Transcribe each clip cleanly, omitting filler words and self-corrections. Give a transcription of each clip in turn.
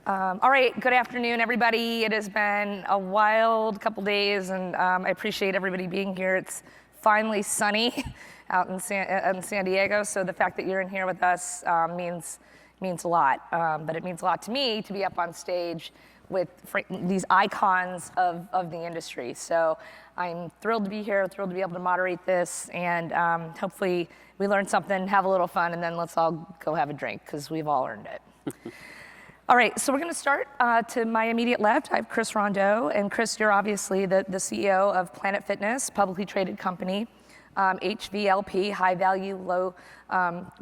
All right, good afternoon, everybody. It has been a wild couple days, and I appreciate everybody being here. It's finally sunny out in San Diego, so the fact that you're in here with us means a lot. But it means a lot to me to be up on stage with these icons of the industry. So I'm thrilled to be here, thrilled to be able to moderate this, and hopefully we learn something, have a little fun, and then let's all go have a drink, because we've all earned it. All right, so we're going to start. To my immediate left, I have Chris Rondeau. And Chris, you're obviously the CEO of Planet Fitness, publicly traded company. HVLP, high value, low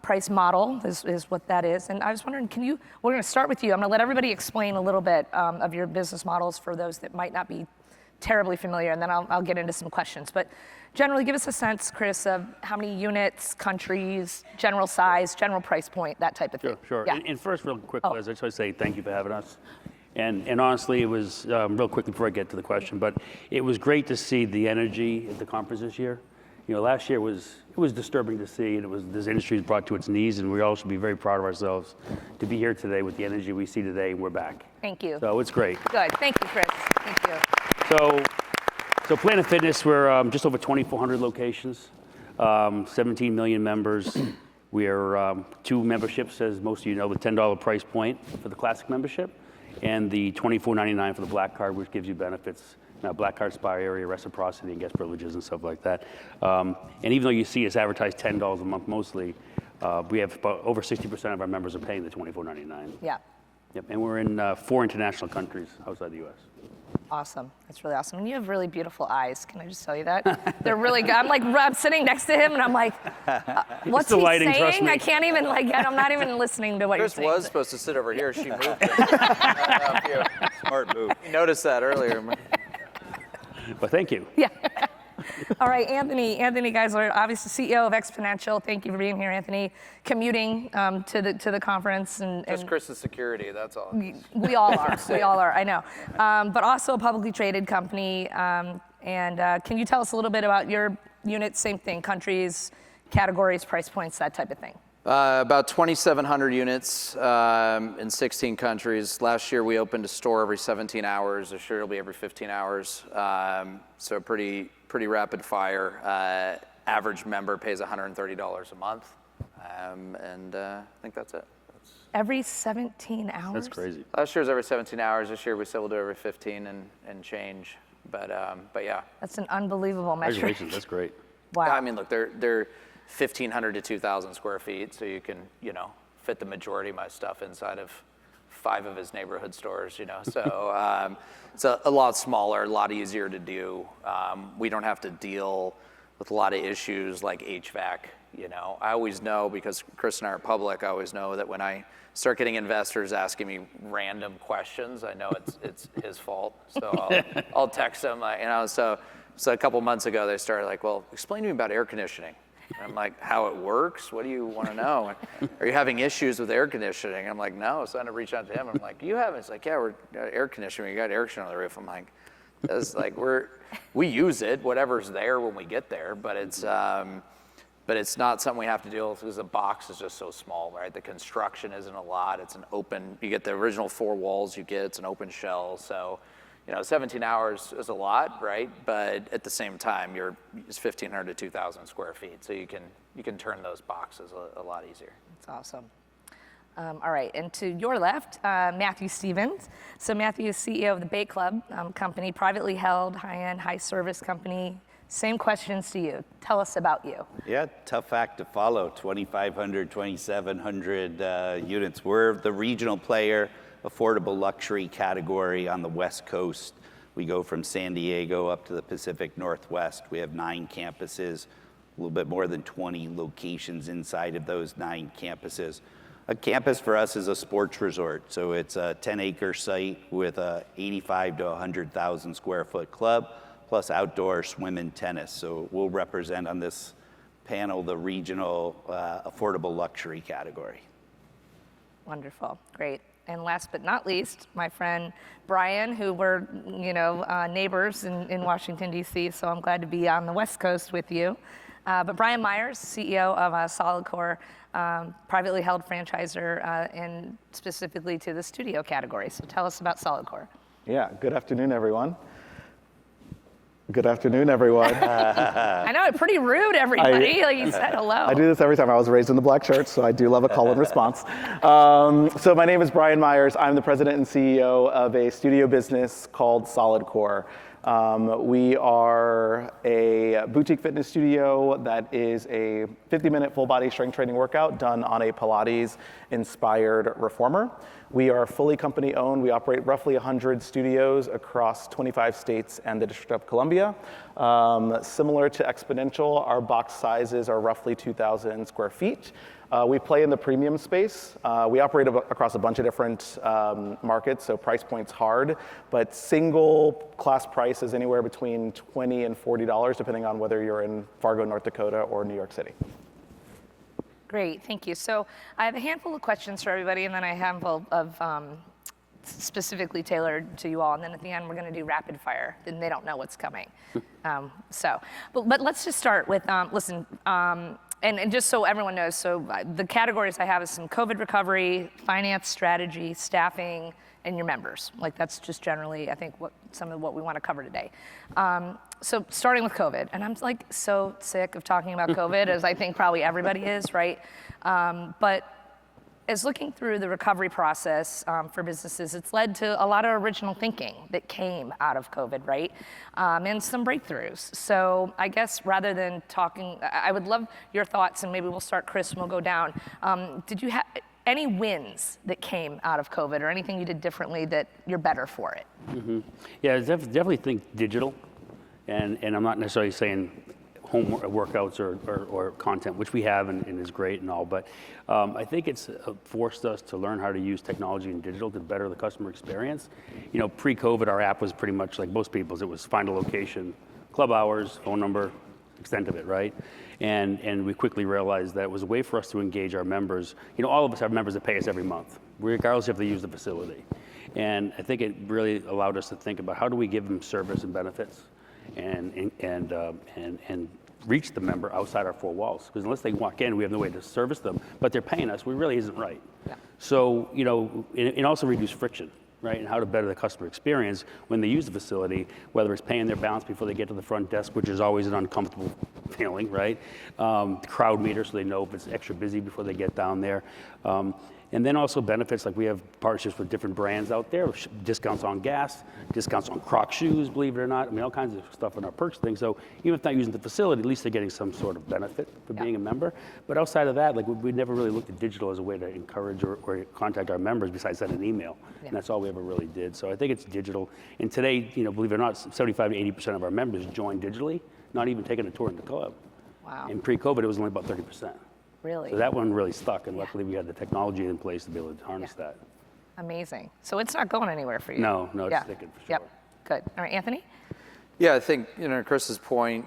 price model is what that is. And I was wondering, we're going to start with you. I'm going to let everybody explain a little bit of your business models for those that might not be terribly familiar, and then I'll get into some questions. But generally, give us a sense, Chris, of how many units, countries, general size, general price point, that type of thing. Sure. Yeah. And first, real quick, Liz, I just want to say thank you for having us. And honestly, it was, real quickly before I get to the question, but it was great to see the energy at the conference this year. You know, last year it was disturbing to see, and this industry is brought to its knees, and we all should be very proud of ourselves to be here today with the energy we see today, and we're back. Thank you. So it's great. Good. Thank you, Chris. Thank you. So Planet Fitness, we're just over 2,400 locations, 17 million members. We are 2 memberships, as most of you know, the $10 price point for the Classic membership, and the $24.99 for the Black Card, which gives you benefits. Now, Black Card, spa area, reciprocity, and guest privileges and stuff like that. And even though you see us advertise $10 a month mostly, we have about over 60% of our members are paying the $24.99. Yeah. Yep, and we're in 4 international countries outside the U.S. Awesome. That's really awesome. And you have really beautiful eyes. Can I just tell you that? They're really good. I'm sitting next to him, and I'm like, what's he lighting, trust saying? me. I can't even, I'm not even listening to what you're saying. Chris was supposed to sit over here. She moved it. Smart move. You noticed that earlier. Well, thank you. Yeah. All right, Anthony Geisler, obviously CEO of Exponential. Thank you for being here, Anthony. Commuting to the conference. And Just Chris's security, that's all. We all are. We all are, I know. But also a publicly traded company. And can you tell us a little bit about your units, same thing, countries, categories, price points, that type of thing? About 2,700 units in 16 countries. Last year we opened a store every 17 hours. This year it'll be every 15 hours. So pretty rapid fire. Average member pays $130 a month. And I think that's it. Every 17 hours? That's crazy. Last year was every 17 hours. This year we said we'll do every 15 and change. But yeah. That's an unbelievable metric. Congratulations, that's great. Wow. I mean, look, they're 1,500 to 2,000 square feet, so you can, fit the majority of my stuff inside of 5 of his neighborhood stores, So it's a lot smaller, a lot easier to do. We don't have to deal with a lot of issues like HVAC, I always know, because Chris and I are public, I always know that when I start getting investors asking me random questions, I know it's his fault. So I'll text them, so a couple months ago they started like, well, explain to me about air conditioning. And I'm like, how it works? What do you want to know? Are you having issues with air conditioning? I'm like, no. So I had to reach out to him. I'm like, you have it? It's like, yeah, we're air conditioning. We got air conditioning on the roof. I'm like, that's like we use it, whatever's there when we get there, but it's not something we have to deal with because the box is just so small, right? The construction isn't a lot. It's an open. You get the original 4 walls. It's an open shell. So. 17 hours is a lot, right? But at the same time, it's 1,500 to 2,000 square feet, so you can turn those boxes a lot easier. That's awesome. All right, and to your left, Matthew Stevens. So Matthew is CEO of the Bay Club company, privately held, high-end, high-service company. Same questions to you. Tell us about you. Yeah, tough act to follow. 2,500, 2,700 units. We're the regional player. Affordable luxury category on the West Coast. We go from San Diego up to the Pacific Northwest. We have 9 campuses, a little bit more than 20 locations inside of those 9 campuses. A campus for us is a sports resort. So it's a 10-acre site with a 85 to 100,000 square foot club, plus outdoor swim and tennis. So we'll represent on this panel the regional affordable luxury category. Wonderful, great. And last but not least, my friend Bryan, who we're neighbors in Washington, D.C., so I'm glad to be on the West Coast with you. But Bryan Myers, CEO of Solidcore, privately held franchisor, and specifically to the studio category. So tell us about Solidcore. Yeah, good afternoon, everyone. Good afternoon, everyone. I know, pretty rude, everybody. Like you said hello. I do this every time. I was raised in the black church, so I do love a call and response. So my name is Bryan Myers. I'm the president and CEO of a studio business called Solidcore. We are a boutique fitness studio that is a 50-minute full-body strength training workout done on a Pilates-inspired reformer. We are fully company-owned. We operate roughly 100 studios across 25 states and the District of Columbia. Similar to Exponential, our box sizes are roughly 2,000 square feet. We play in the premium space. We operate across a bunch of different markets, so price point's hard, but single class price is anywhere between $20 and $40, depending on whether you're in Fargo, North Dakota, or New York City. Great, thank you. So I have a handful of questions for everybody, and then a handful of specifically tailored to you all. And then at the end, we're going to do rapid fire. Then they don't know what's coming. But let's just start with, listen, and just so everyone knows, so the categories I have is some COVID recovery, finance strategy, staffing, and your members. Like that's just generally, I think, some of what we want to cover today. So starting with COVID, and I'm like so sick of talking about COVID, as I think probably everybody is, right? But as looking through the recovery process for businesses, it's led to a lot of original thinking that came out of COVID, right? And some breakthroughs. So I guess rather than talking, I would love your thoughts, and maybe we'll start, Chris, and we'll go down. Did you have any wins that came out of COVID, or anything you did differently that you're better for it? Mm-hmm. Yeah, I definitely think digital, and I'm not necessarily saying home workouts or content, which we have and is great and all, but I think it's forced us to learn how to use technology and digital to better the customer experience. You know, pre-COVID, our app was pretty much like most people's. It was find a location, club hours, phone number, extent of it, right? And we quickly realized that it was a way for us to engage our members. You know, all of us have members that pay us every month, regardless if they use the facility. And I think it really allowed us to think about how do we give them service and benefits and reach the member outside our four walls. Because unless they walk in, we have no way to service them, but they're paying us, we really isn't right. Yeah. So, you know, it also reduced friction, right? And how to better the customer experience when they use the facility, whether it's paying their balance before they get to the front desk, which is always an uncomfortable feeling, right? Crowd meter, so they know if it's extra busy before they get down there. And then also benefits, like we have partnerships with different brands out there, discounts on gas, discounts on Croc shoes, believe it or not. I mean, all kinds of stuff in our perks thing. So even if not using the facility, at least they're getting some sort of benefit for being a member. But outside of that, like we never really looked at digital as a way to encourage or contact our members besides send an email. Yeah. And that's all we ever really did. So I think it's digital. And today, you know, believe it or not, 75 to 80% of our members join digitally, not even taking a tour in the club. Wow. In pre-COVID, it was only about 30%. Really? So that one really stuck, and luckily we had the technology in place to be able to harness that. Amazing. So it's not going anywhere for you? No, it's sticking for sure. Yep, good. All right, Anthony? Yeah, I think, you know, Chris's point,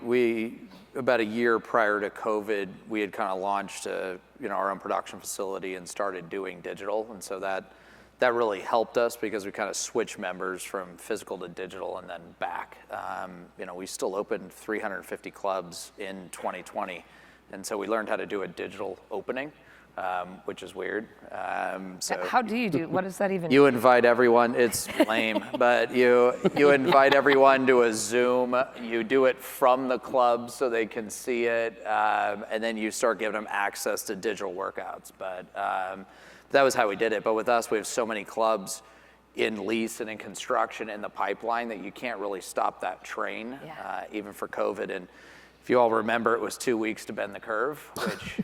about a year prior to COVID, we had kind of launched our own production facility and started doing digital, and so that really helped us because we kind of switched members from physical to digital and then back. You know, we still opened 350 clubs in 2020. And so we learned how to do a digital opening, which is weird. So how do you do? What does that even mean? You invite everyone. It's lame, but you invite everyone to a Zoom. You do it from the club so they can see it, and then you start giving them access to digital workouts. But that was how we did it. But with us, we have so many clubs in lease and in construction in the pipeline that you can't really stop that train, even for COVID. And if you all remember, it was 2 weeks to bend the curve, which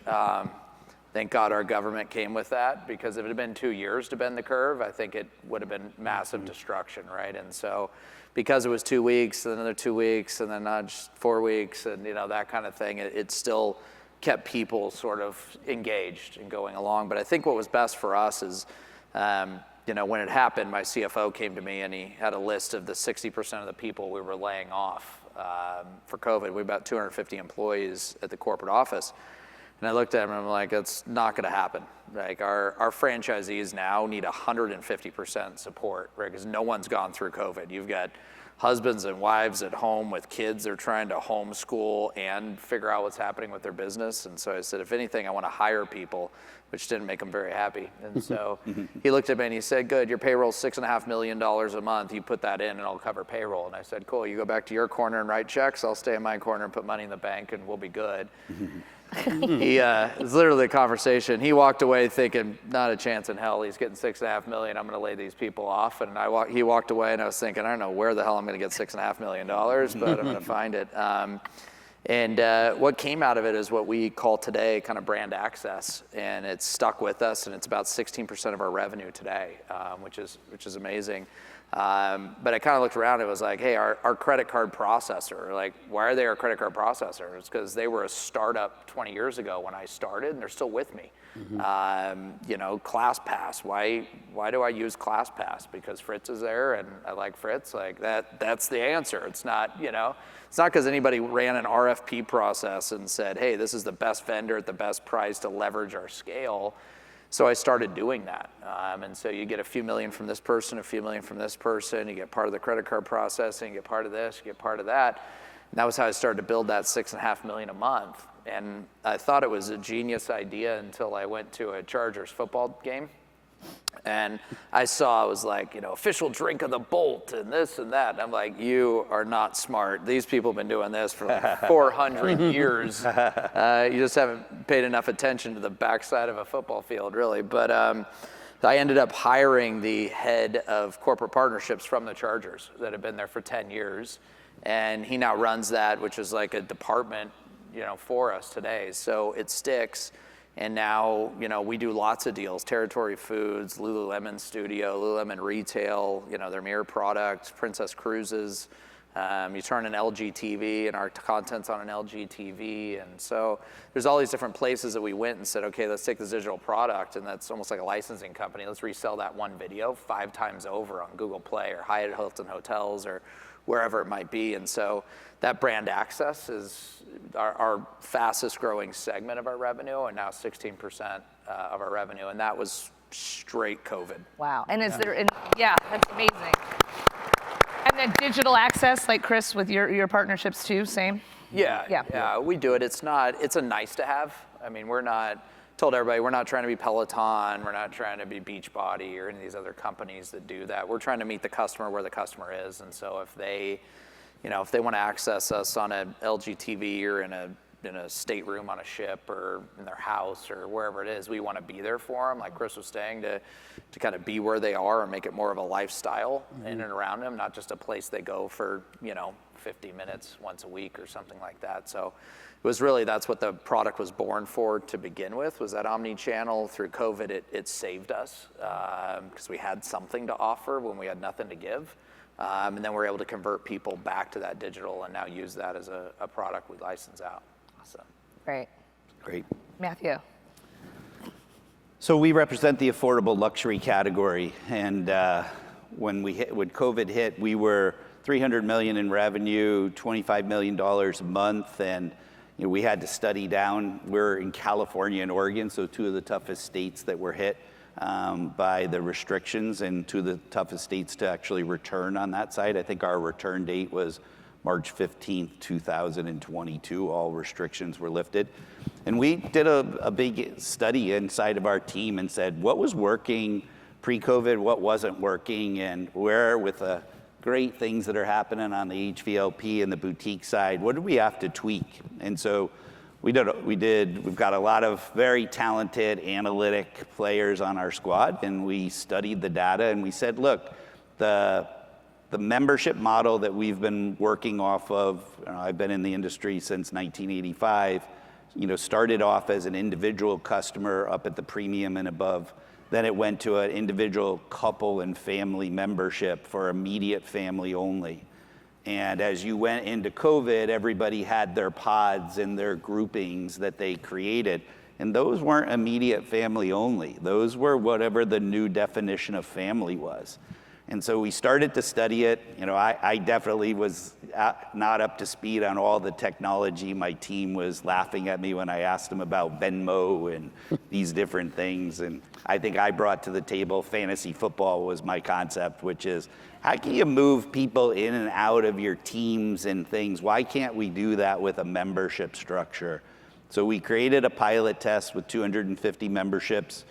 thank God our government came with that, because if it had been 2 years to bend the curve, I think it would have been massive destruction, right? And so because it was 2 weeks, and another 2 weeks, and then just 4 weeks, and you know, that kind of thing, it still kept people sort of engaged and going along. But I think what was best for us is, you know, when it happened, my CFO came to me and he had a list of the 60% of the people we were laying off for COVID. We had about 250 employees at the corporate office. And I looked at him and I'm like, that's not gonna happen. Like our franchisees now need 150% support, right? Because no one's gone through COVID. You've got husbands and wives at home with kids. They're trying to homeschool and figure out what's happening with their business. And so I said, if anything, I want to hire people, which didn't make them very happy. And so he looked at me and he said, good, your payroll's $6.5 million a month. You put that in and I'll cover payroll. And I said, cool, you go back to your corner and write checks. I'll stay in my corner and put money in the bank and we'll be good. It was literally a conversation. He walked away thinking, not a chance in hell. He's getting $6.5 million. I'm going to lay these people off. And he walked away, and I was thinking, I don't know where the hell I'm going to get $6.5 million, but I'm going to find it. What came out of it is what we call today kind of brand access, and it's stuck with us, and it's about 16% of our revenue today, which is amazing. But I kind of looked around and it was like, hey, our credit card processor, like, why are they our credit card processor? It's because they were a startup 20 years ago when I started, and they're still with me. You know, ClassPass, why do I use ClassPass? Because Fritz is there and I like Fritz, like that's the answer. It's not, you know, it's not because anybody ran an RFP process and said, hey, this is the best vendor at the best price to leverage our scale. So I started doing that. And so you get a few million from this person, a few million from this person, you get part of the credit card processing, you get part of this, you get part of that. And that was how I started to build that $6.5 million a month. And I thought it was a genius idea until I went to a Chargers football game. And I saw, it was like, you know, official drink of the Bolt and this and that. And I'm like, you are not smart. These people have been doing this for like 400 years. You just haven't paid enough attention to the backside of a football field, really. But I ended up hiring the head of corporate partnerships from the Chargers that have been there for 10 years. And he now runs that, which is like a department, you know, for us today. So it sticks. And now, you know, we do lots of deals, Territory Foods, Lululemon Studio, Lululemon Retail, you know, their mirror products, Princess Cruises. You turn an LG TV and our content's on an LG TV. And so there's all these different places that we went and said, okay, let's take this digital product, and that's almost like a licensing company. Let's resell that one video 5 times over on Google Play or Hyatt Hilton Hotels or wherever it might be. And so that brand access is our fastest growing segment of our revenue, and now 16% of our revenue. And that was straight COVID. Wow. And is there, yeah, that's amazing. And then digital access, like Chris, with your partnerships too, same? Yeah, we do it. It's a nice to have. I mean, told everybody, we're not trying to be Peloton, we're not trying to be Beachbody or any of these other companies that do that. We're trying to meet the customer where the customer is. And so if they want to access us on an LG TV or in a stateroom on a ship or in their house or wherever it is, we want to be there for them, like Chris was saying, to kind of be where they are and make it more of a lifestyle in and around them, not just a place they go for, you know, 50 minutes once a week or something like that. So it was really, that's what the product was born for to begin with, was that omni-channel. Through COVID, it saved us because we had something to offer when we had nothing to give. And then we're able to convert people back to that digital and now use that as a product we license out. Awesome. Great. Matthew. So we represent the affordable luxury category, and when COVID hit, we were $300 million in revenue, $25 million a month, and you know, we had to study down. We're in California and Oregon, so 2 of the toughest states that were hit by the restrictions, and 2 of the toughest states to actually return on that side. I think our return date was March 15th, 2022, all restrictions were lifted. And we did a big study inside of our team and said, what was working pre-COVID, what wasn't working, and where, with the great things that are happening on the HVLP and the boutique side, what did we have to tweak? And so we've got a lot of very talented analytic players on our squad, and we studied the data and we said, look, the membership model that we've been working off of, I've been in the industry since 1985, you know, started off as an individual customer up at the premium and above. Then it went to an individual couple and family membership for immediate family only. And as you went into COVID, everybody had their pods and their groupings that they created. And those weren't immediate family only. Those were whatever the new definition of family was. And so we started to study it. You know, I definitely was not up to speed on all the technology. My team was laughing at me when I asked them about Venmo and these different things. And I think I brought to the table fantasy football was my concept, which is how can you move people in and out of your teams and things? Why can't we do that with a membership structure? So we created a pilot test with 250 memberships.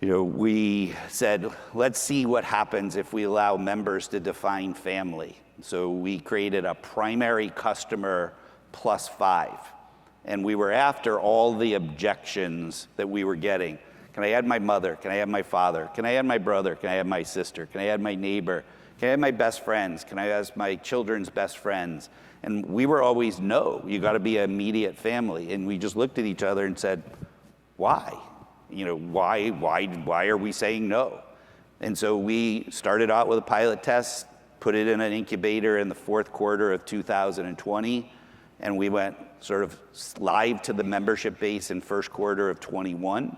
You know, we said, let's see what happens if we allow members to define family. So we created a primary customer plus 5. And we were after all the objections that we were getting. Can I add my mother? Can I add my father? Can I add my brother? Can I add my sister? Can I add my neighbor? Can I add my best friends? Can I add my children's best friends? And we were always, no, you got to be an immediate family. And we just looked at each other and said, why? You know, why are we saying no? And so we started out with a pilot test, put it in an incubator in the fourth quarter of 2020, and we went sort of live to the membership base in first quarter of 21.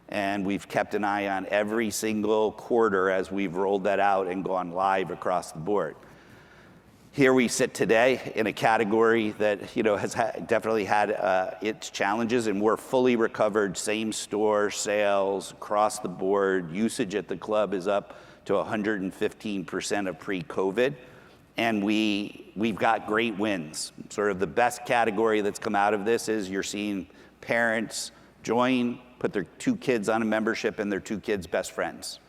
And we've kept an eye on every single quarter as we've rolled that out and gone live across the board. Here we sit today in a category that, you know, has definitely had its challenges, and we're fully recovered. Same store sales across the board. Usage at the club is up to 115% of pre-COVID, and we've got great wins. Sort of the best category that's come out of this is you're seeing parents join, put their 2 kids on a membership, and their 2 kids' best friends.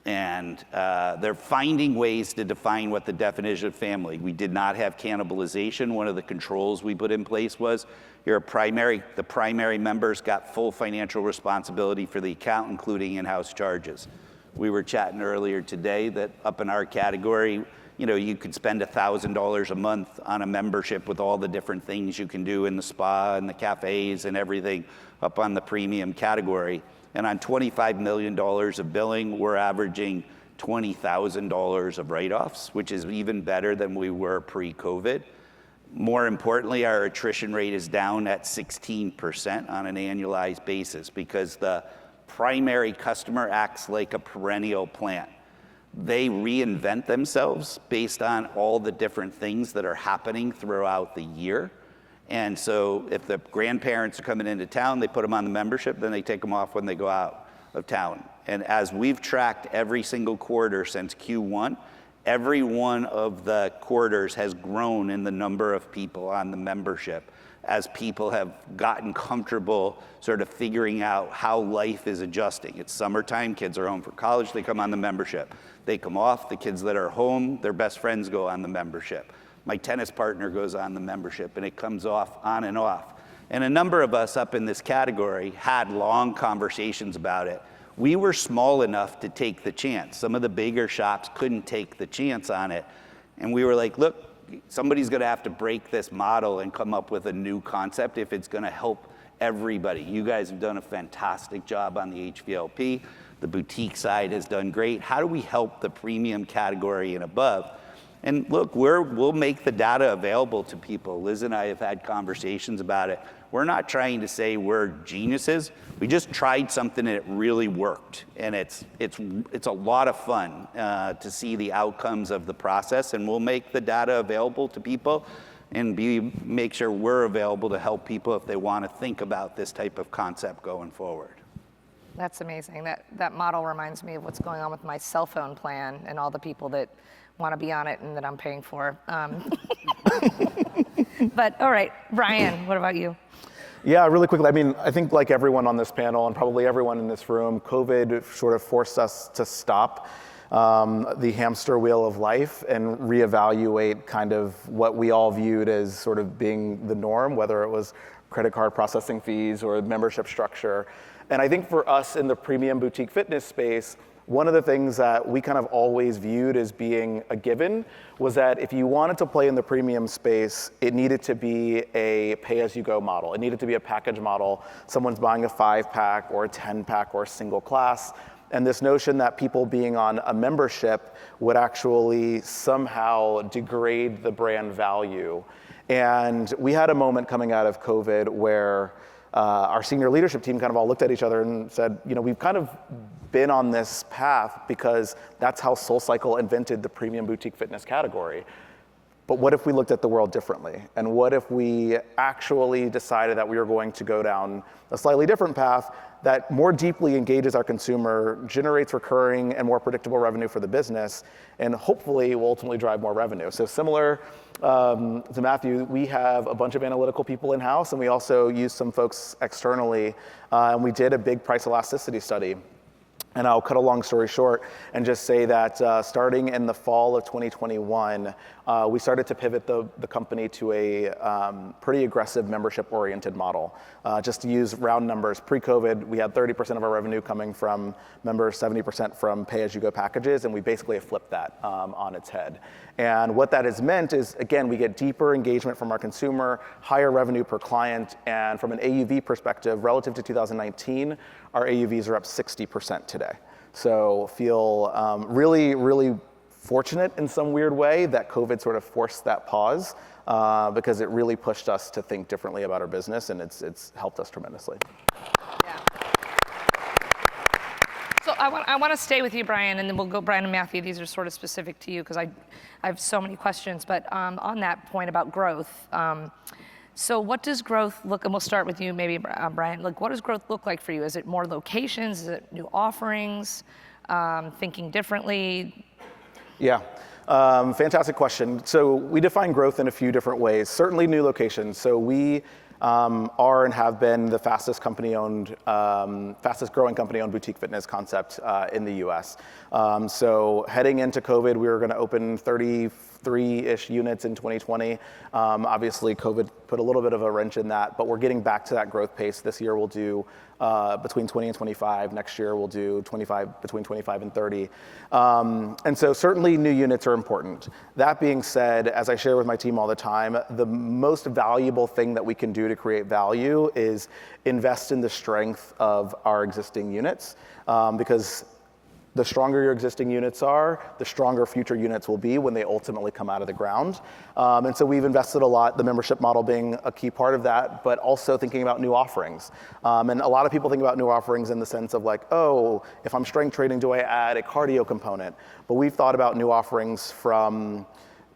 And they're finding ways to define what the definition of family. We did not have cannibalization. One of the controls we put in place was the primary members got full financial responsibility for the account, including in-house charges. We were chatting earlier today that up in our category, you know, you could spend $1,000 a month on a membership with all the different things you can do in the spa and the cafes and everything up on the premium category. And on $25 million of billing, we're averaging $20,000 of write-offs, which is even better than we were pre-COVID. More importantly, our attrition rate is down at 16% on an annualized basis because the primary customer acts like a perennial plant. They reinvent themselves based on all the different things that are happening throughout the year. And so if the grandparents are coming into town, they put them on the membership, then they take them off when they go out of town. And as we've tracked every single quarter since Q1, every one of the quarters has grown in the number of people on the membership as people have gotten comfortable sort of figuring out how life is adjusting. It's summertime, kids are home for college, they come on the membership. They come off, the kids that are home, their best friends go on the membership. My tennis partner goes on the membership, and it comes off on and off. And a number of us up in this category had long conversations about it. We were small enough to take the chance. Some of the bigger shops couldn't take the chance on it. And we were like, look, somebody's gonna have to break this model and come up with a new concept if it's gonna help everybody. You guys have done a fantastic job on the HVLP. The boutique side has done great. How do we help the premium category and above? And look, we'll make the data available to people. Liz and I have had conversations about it. We're not trying to say we're geniuses. We just tried something and it really worked. And it's a lot of fun to see the outcomes of the process. And we'll make the data available to people and make sure we're available to help people if they want to think about this type of concept going forward. That's amazing. That model reminds me of what's going on with my cell phone plan and all the people that want to be on it and that I'm paying for. But all right, Bryan, what about you? Yeah, really quickly. I mean, I think like everyone on this panel and probably everyone in this room, COVID sort of forced us to stop the hamster wheel of life and reevaluate kind of what we all viewed as sort of being the norm, whether it was credit card processing fees or membership structure. And I think for us in the premium boutique fitness space, one of the things that we kind of always viewed as being a given was that if you wanted to play in the premium space, it needed to be a pay-as-you-go model. It needed to be a package model. Someone's buying a 5-pack or a 10-pack or a single class. And this notion that people being on a membership would actually somehow degrade the brand value. And we had a moment coming out of COVID where our senior leadership team kind of all looked at each other and said, we've kind of been on this path because that's how SoulCycle invented the premium boutique fitness category. But what if we looked at the world differently? And what if we actually decided that we were going to go down a slightly different path that more deeply engages our consumer, generates recurring and more predictable revenue for the business, and hopefully will ultimately drive more revenue? So similar to Matthew, we have a bunch of analytical people in-house, and we also use some folks externally, and we did a big price elasticity study. And I'll cut a long story short and just say that starting in the fall of 2021, we started to pivot the company to a pretty aggressive membership-oriented model. Just to use round numbers, pre-COVID, we had 30% of our revenue coming from members, 70% from pay-as-you-go packages, and we basically have flipped that on its head. And what that has meant is, again, we get deeper engagement from our consumer, higher revenue per client, and from an AUV perspective, relative to 2019, our AUVs are up 60% today. So feel really, really fortunate in some weird way that COVID sort of forced that pause because it really pushed us to think differently about our business, and it's helped us tremendously. Yeah. So I want to stay with you, Bryan, and then we'll go Bryan and Matthew. These are sort of specific to you because I have so many questions. But on that point about growth, so what does growth look, and we'll start with you maybe, Bryan, like what does growth look like for you? Is it more locations? Is it new offerings? Thinking differently? Yeah, fantastic question. So we define growth in a few different ways. Certainly new locations. So we are and have been the fastest growing company-owned boutique fitness concept in the US. So heading into COVID, we were going to open 33-ish units in 2020. Obviously, COVID put a little bit of a wrench in that, but we're getting back to that growth pace. This year we'll do between 20 and 25. Next year we'll do between 25 and 30. And so certainly new units are important. That being said, as I share with my team all the time, the most valuable thing that we can do to create value is invest in the strength of our existing units, because the stronger your existing units are, the stronger future units will be when they ultimately come out of the ground. And so we've invested a lot, the membership model being a key part of that, but also thinking about new offerings. And a lot of people think about new offerings in the sense of like, oh, if I'm strength training, do I add a cardio component? But we've thought about new offerings from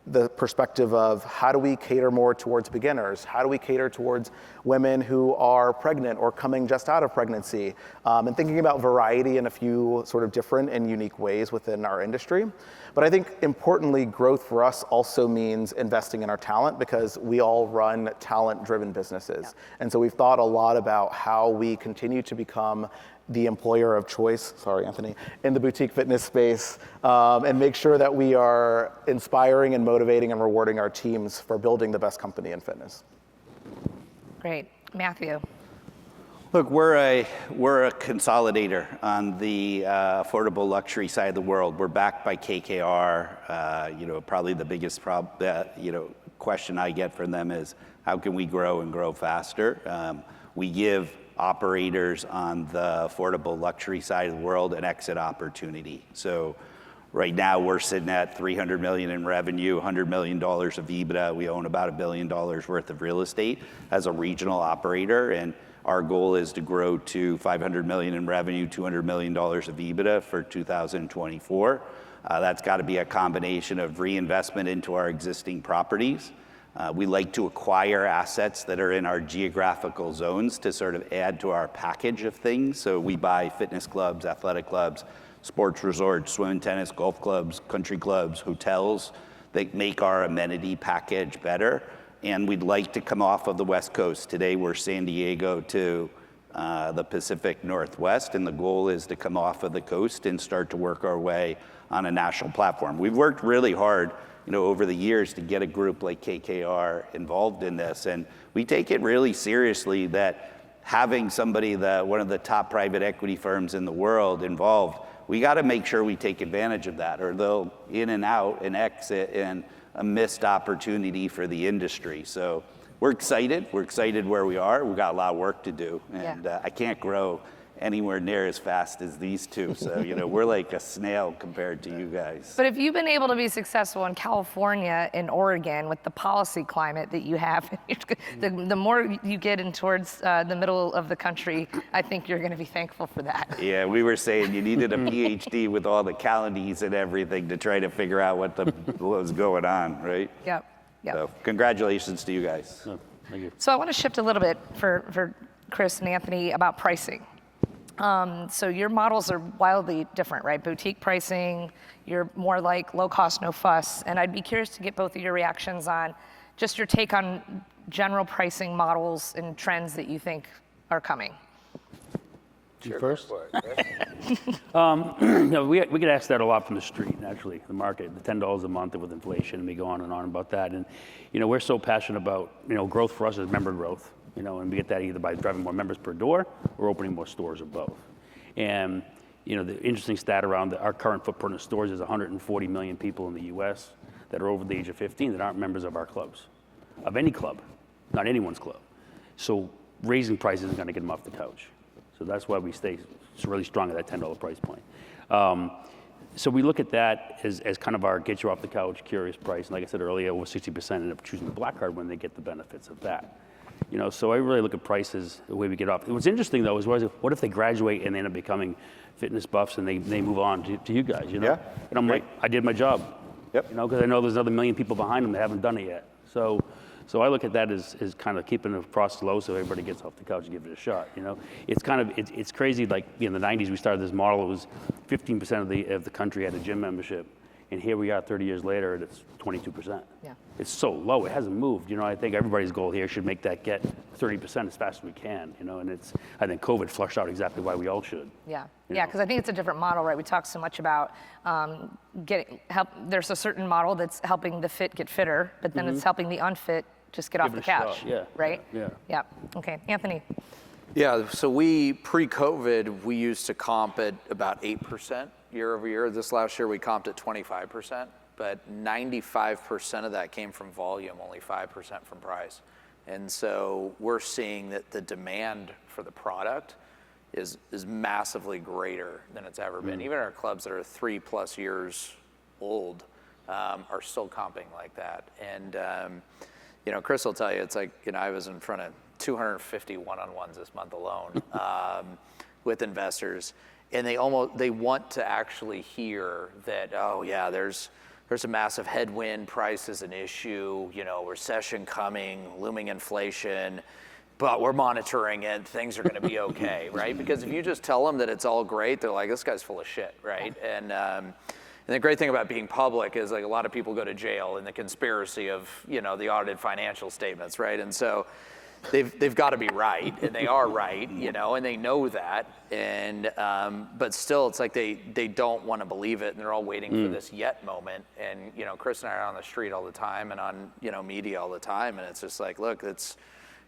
the perspective of how do we cater more towards beginners? How do we cater towards women who are pregnant or coming just out of pregnancy? And thinking about variety in a few sort of different and unique ways within our industry. But I think importantly, growth for us also means investing in our talent because we all run talent-driven businesses. Yeah. And so we've thought a lot about how we continue to become the employer of choice, sorry, Anthony, in the boutique fitness space, and make sure that we are inspiring and motivating and rewarding our teams for building the best company in fitness. Great. Matthew. Look, we're a consolidator on the affordable luxury side of the world. We're backed by KKR. Probably the biggest question I get from them is how can we grow and grow faster? We give operators on the affordable luxury side of the world an exit opportunity. So right now we're sitting at $300 million in revenue, $100 million of EBITDA. We own about $1 billion worth of real estate as a regional operator. And our goal is to grow to $500 million in revenue, $200 million of EBITDA for 2024. That's got to be a combination of reinvestment into our existing properties. We like to acquire assets that are in our geographical zones to sort of add to our package of things. So we buy fitness clubs, athletic clubs, sports resorts, swim and tennis, golf clubs, country clubs, hotels that make our amenity package better. And we'd like to come off of the West Coast. Today we're San Diego to the Pacific Northwest, and the goal is to come off of the coast and start to work our way on a national platform. We've worked really hard over the years to get a group like KKR involved in this. And we take it really seriously that having somebody, one of the top private equity firms in the world involved, we got to make sure we take advantage of that, or they'll in and out and exit and a missed opportunity for the industry. So we're excited. We're excited where we are. We've got a lot of work to do. And I can't grow anywhere near as fast as these two. So, we're like a snail compared to you guys. But if you've been able to be successful in California and Oregon with the policy climate that you have, the more you get in towards the middle of the country, I think you're going to be thankful for that. Yeah, we were saying you needed a PhD with all the counties and everything to try to figure out what was going on, right? Yep. So congratulations to you guys. Oh, thank you. So I want to shift a little bit for Chris and Anthony about pricing. So your models are wildly different, right? Boutique pricing, you're more like low cost, no fuss. And I'd be curious to get both of your reactions on just your take on general pricing models and trends that you think are coming. You first? We get asked that a lot from the street, actually, the market, the $10 a month with inflation, and we go on about that. And, we're so passionate about, growth for us is member growth, and we get that either by driving more members per door or opening more stores or both. And, the interesting stat around our current footprint of stores is 140 million people in the US that are over the age of 15 that aren't members of our clubs, of any club, not anyone's club. So raising prices isn't going to get them off the couch. So that's why we stay really strong at that $10 price point. So we look at that as kind of our get you off the couch, curious price. And like I said earlier, over 60% end up choosing the Black Card when they get the benefits of that. So I really look at prices the way we get off. What's interesting though is what if they graduate and they end up becoming fitness buffs and they move on to you guys, Yeah. And I'm like, I did my job. Yep. Because I know there's another million people behind them that haven't done it yet. So I look at that as kind of keeping the price low so everybody gets off the couch and give it a shot. It's kind of it's crazy. Like in the '90s, we started this model. It was 15% of the country had a gym membership, and here we are 30 years later, and it's 22%. Yeah. It's so low. It hasn't moved. I think everybody's goal here should make that get 30% as fast as we can. And I think COVID flushed out exactly why we all should. Yeah, because I think it's a different model, right? We talk so much about help. There's a certain model that's helping the fit get fitter, but then it's helping the unfit just get off the it a shot, couch. yeah, Right? yeah. Okay, Anthony. Yeah, so pre-COVID, we used to comp at about 8% year over year. This last year, we comped at 25%, but 95% of that came from volume, only 5% from price. And so we're seeing that the demand for the product is massively greater than it's ever been. Even our clubs that are 3+ years old are still comping like that. And Chris will tell you, it's like, I was in front of 250 one-on-ones this month alone with investors, and they want to actually hear that, oh yeah, there's a massive headwind, price is an issue, recession coming, looming inflation, but we're monitoring it, things are gonna be okay, right? Because if you just tell them that it's all great, they're like, this guy's full of shit, right? And the great thing about being public is like a lot of people go to jail in the conspiracy of, the audited financial statements, right? And so they've got to be right, and they are right, and they know that. And but still, it's like they don't want to believe it, and they're all waiting for this yet moment. And Chris and I are on the street all the time and on media all the time, and it's just like, look,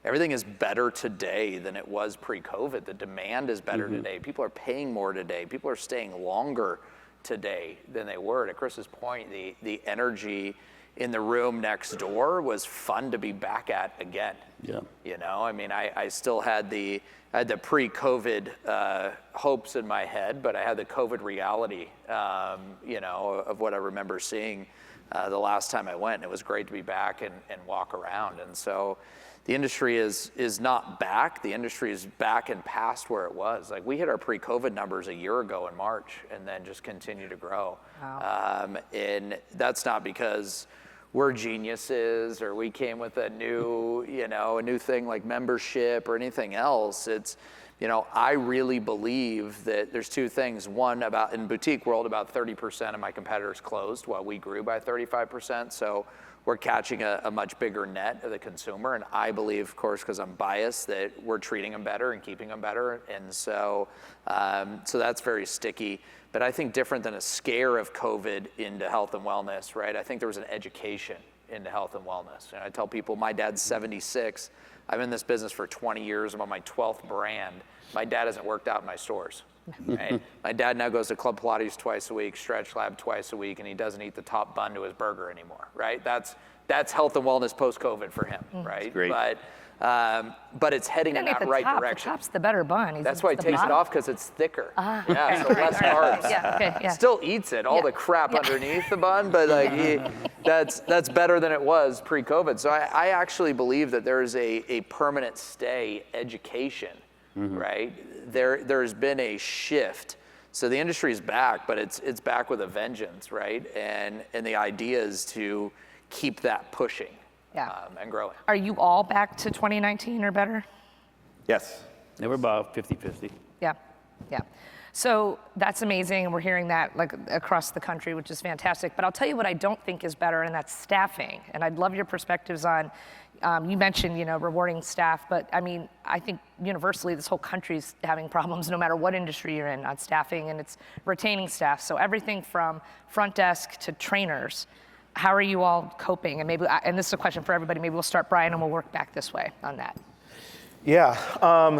everything is better today than it was pre-COVID. The demand is better today. People are paying more today. People are staying longer today than they were. To Chris's point, the energy in the room next door was fun to be back at again. Yeah. I still had the pre-COVID hopes in my head, but I had the COVID reality, of what I remember seeing the last time I went. And it was great to be back and walk around. And so the industry is not back. The industry is back and past where it was. Like we hit our pre-COVID numbers a year ago in March, and then just continue to grow. Wow. And that's not because we're geniuses or we came with a new thing like membership or anything else. It's, I really believe that there's two things. One, in boutique world, about 30% of my competitors closed while we grew by 35%. So we're catching a much bigger net of the consumer. And I believe, of course, because I'm biased, that we're treating them better and keeping them better. And so that's very sticky. But I think different than a scare of COVID into health and wellness, right? I think there was an education into health and wellness. And I tell people, my dad's 76. I'm in this business for 20 years. I'm on my 12th brand. My dad hasn't worked out in my stores. Right? My dad now goes to Club Pilates twice a week, Stretch Lab twice a week, and he doesn't eat the top bun to his burger anymore, right? That's health and wellness post-COVID for him, right? Great. But it's heading in that right direction. The top's the better bun. That's why he takes it off, because it's thicker. Yeah, so Okay, less all right, carbs. Yeah, okay, yeah. Still eats it, all the crap underneath the bun, but like that's better than it was pre-COVID. So I actually believe that there is a permanent stay education, right? There's been a shift. So the industry is back, but it's back with a vengeance, right? And the idea is to keep that pushing. And growing. Are you all back to 2019 or better? Yes. They were about 50-50. Yeah. So that's amazing, and we're hearing that like across the country, which is fantastic. But I'll tell you what I don't think is better, and that's staffing. And I'd love your perspectives on. You mentioned, rewarding staff, but I mean, I think universally this whole country's having problems, no matter what industry you're in, on staffing, and it's retaining staff. So everything from front desk to trainers. How are you all coping? And this is a question for everybody. Maybe we'll start, Bryan, and we'll work back this way on that. Yeah,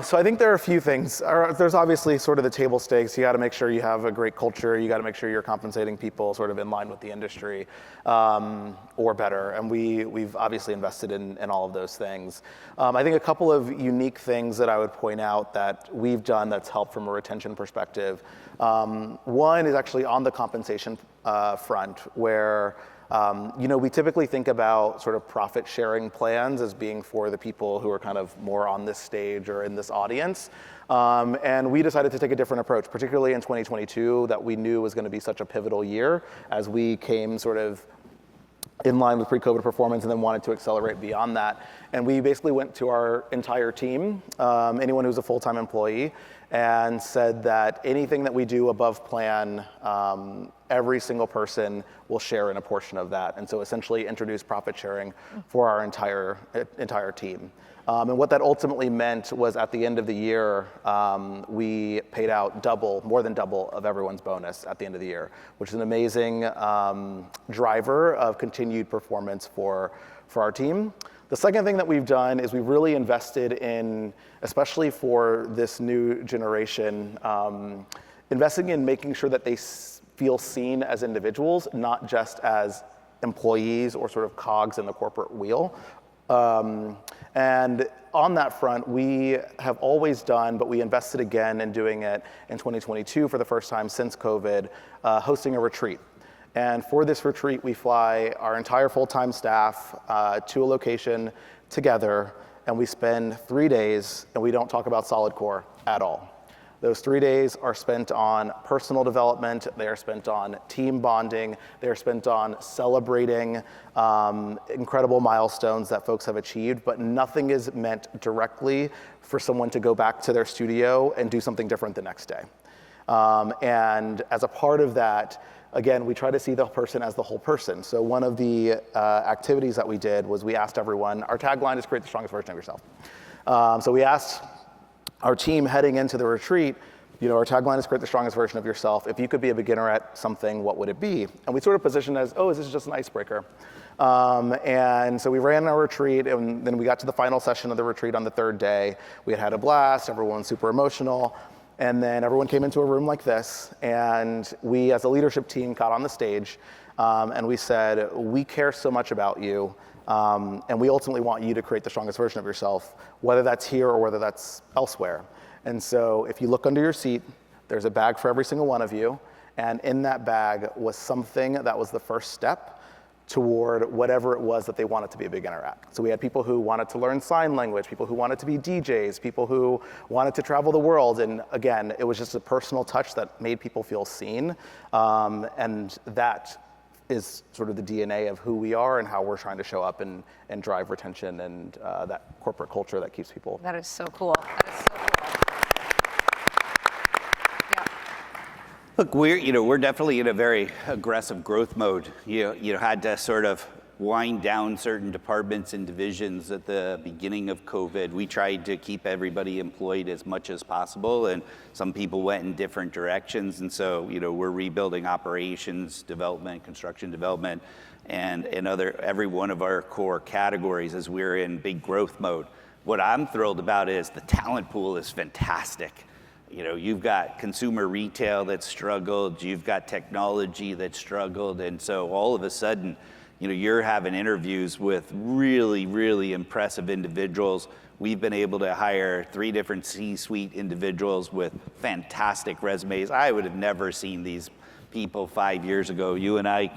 so I think there are a few things. There's obviously sort of the table stakes. You got to make sure you have a great culture. You got to make sure you're compensating people sort of in line with the industry or better. And we've obviously invested in all of those things. I think a couple of unique things that I would point out that we've done that's helped from a retention perspective. One is actually on the compensation front, where we typically think about sort of profit sharing plans as being for the people who are kind of more on this stage or in this audience. And we decided to take a different approach, particularly in 2022, that we knew was going to be such a pivotal year as we came sort of in line with pre-COVID performance and then wanted to accelerate beyond that. And we basically went to our entire team, anyone who's a full-time employee, and said that anything that we do above plan, every single person will share in a portion of that. And so essentially introduce profit sharing for our entire team. And what that ultimately meant was at the end of the year, we paid out more than double of everyone's bonus at the end of the year, which is an amazing driver of continued performance for our team. The second thing that we've done is we've really invested in, especially for this new generation, investing in making sure that they feel seen as individuals, not just as employees or sort of cogs in the corporate wheel. And on that front, we have always done, but we invested again in doing it in 2022 for the first time since COVID, hosting a retreat. And for this retreat, we fly our entire full-time staff to a location together, and we spend 3 days, and we don't talk about solid core at all. Those 3 days are spent on personal development, they are spent on team bonding, they are spent on celebrating incredible milestones that folks have achieved, but nothing is meant directly for someone to go back to their studio and do something different the next day. And as a part of that, again, we try to see the person as the whole person. So one of the activities that we did was we asked everyone, our tagline is create the strongest version of yourself. So we asked our team heading into the retreat, our tagline is create the strongest version of yourself. If you could be a beginner at something, what would it be? And we sort of positioned as, is this just an icebreaker? And so we ran our retreat, and then we got to the final session of the retreat on the third day. We had a blast, everyone was super emotional. And then everyone came into a room like this, and we as a leadership team got on the stage, and we said, we care so much about you, and we ultimately want you to create the strongest version of yourself, whether that's here or whether that's elsewhere. And so if you look under your seat, there's a bag for every single one of you, and in that bag was something that was the first step toward whatever it was that they wanted to be a beginner at. So we had people who wanted to learn sign language, people who wanted to be DJs, people who wanted to travel the world. And again, it was just a personal touch that made people feel seen. And that is sort of the DNA of who we are and how we're trying to show up and drive retention and that corporate culture that keeps people. That is so cool. That is so cool. Look, we're definitely in a very aggressive growth mode. You had to sort of wind down certain departments and divisions at the beginning of COVID. We tried to keep everybody employed as much as possible, and some people went in different directions. And so, we're rebuilding operations development, construction development, and every one of our core categories as we're in big growth mode. What I'm thrilled about is the talent pool is fantastic. You know, you've got consumer retail that struggled, you've got technology that struggled, and so all of a sudden, you know, you're having interviews with really, really impressive individuals. We've been able to hire 3 different C-suite individuals with fantastic resumes. I would have never seen these people 5 years ago. You and I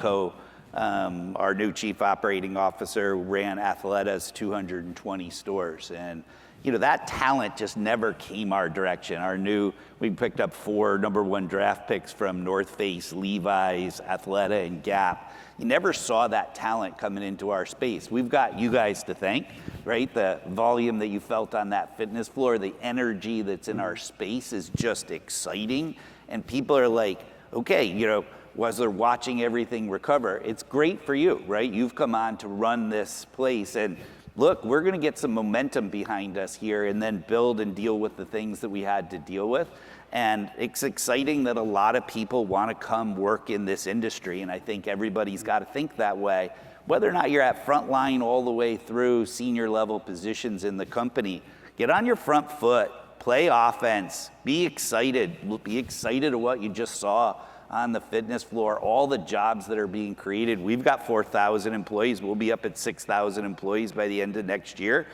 our new chief operating officer ran Athleta's 220 stores. And, you know, that talent just never came our direction. We picked up 4 #1 draft picks from North Face, Levi's, Athleta, and Gap. You never saw that talent coming into our space. We've got you guys to thank, right? The volume that you felt on that fitness floor, the energy that's in our space is just exciting. And people are like, okay, you know, was they're watching everything recover. It's great for you, right? You've come on to run this place, and look, we're gonna get some momentum behind us here and then build and deal with the things that we had to deal with. And it's exciting that a lot of people wanna come work in this industry, and I think everybody's gotta think that way. Whether or not you're at frontline all the way through senior level positions in the company, get on your front foot, play offense, be excited of what you just saw on the fitness floor, all the jobs that are being created. We've got 4,000 employees. We'll be up at 6,000 employees by the end of next year.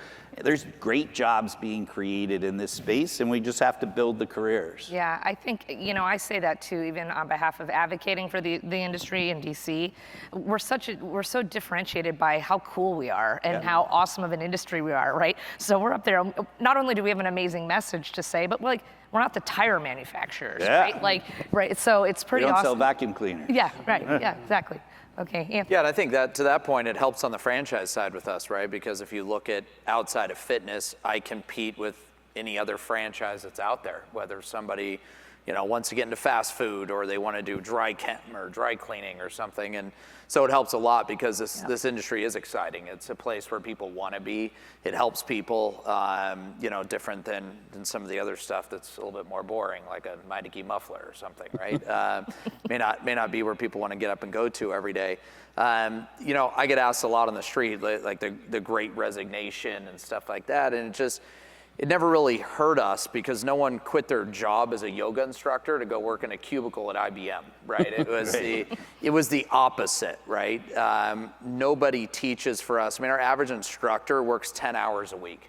There's great jobs being created in this space, and we just have to build the careers. Yeah, I think, you know, I say that too, even on behalf of advocating for the industry in DC. We're so differentiated by how cool we are and how awesome of an industry we are, right? So we're up there. Not only do we have an amazing message to say, but we're not the tire manufacturers, right? Right. So it's pretty awesome. We don't sell vacuum cleaners. Yeah, right. Yeah, exactly. Okay, Anthony. Yeah, and I think that to that point, it helps on the franchise side with us, right? Because if you look at outside of fitness, I compete with any other franchise that's out there, whether somebody, you know, wants to get into fast food or they want to do dry chem or dry cleaning or something. And so it helps a lot because this industry is exciting. It's a place where people want to be. It helps people, you know, different than some of the other stuff that's a little bit more boring, like a Meineke muffler or something, right? May not be where people want to get up and go to every day. You know, I get asked a lot on the street, like the Great Resignation and stuff like that, and it never really hurt us because no one quit their job as a yoga instructor to go work in a cubicle at IBM, right? It was it was the opposite, right? Nobody teaches for us. I mean, our average instructor works 10 hours a week.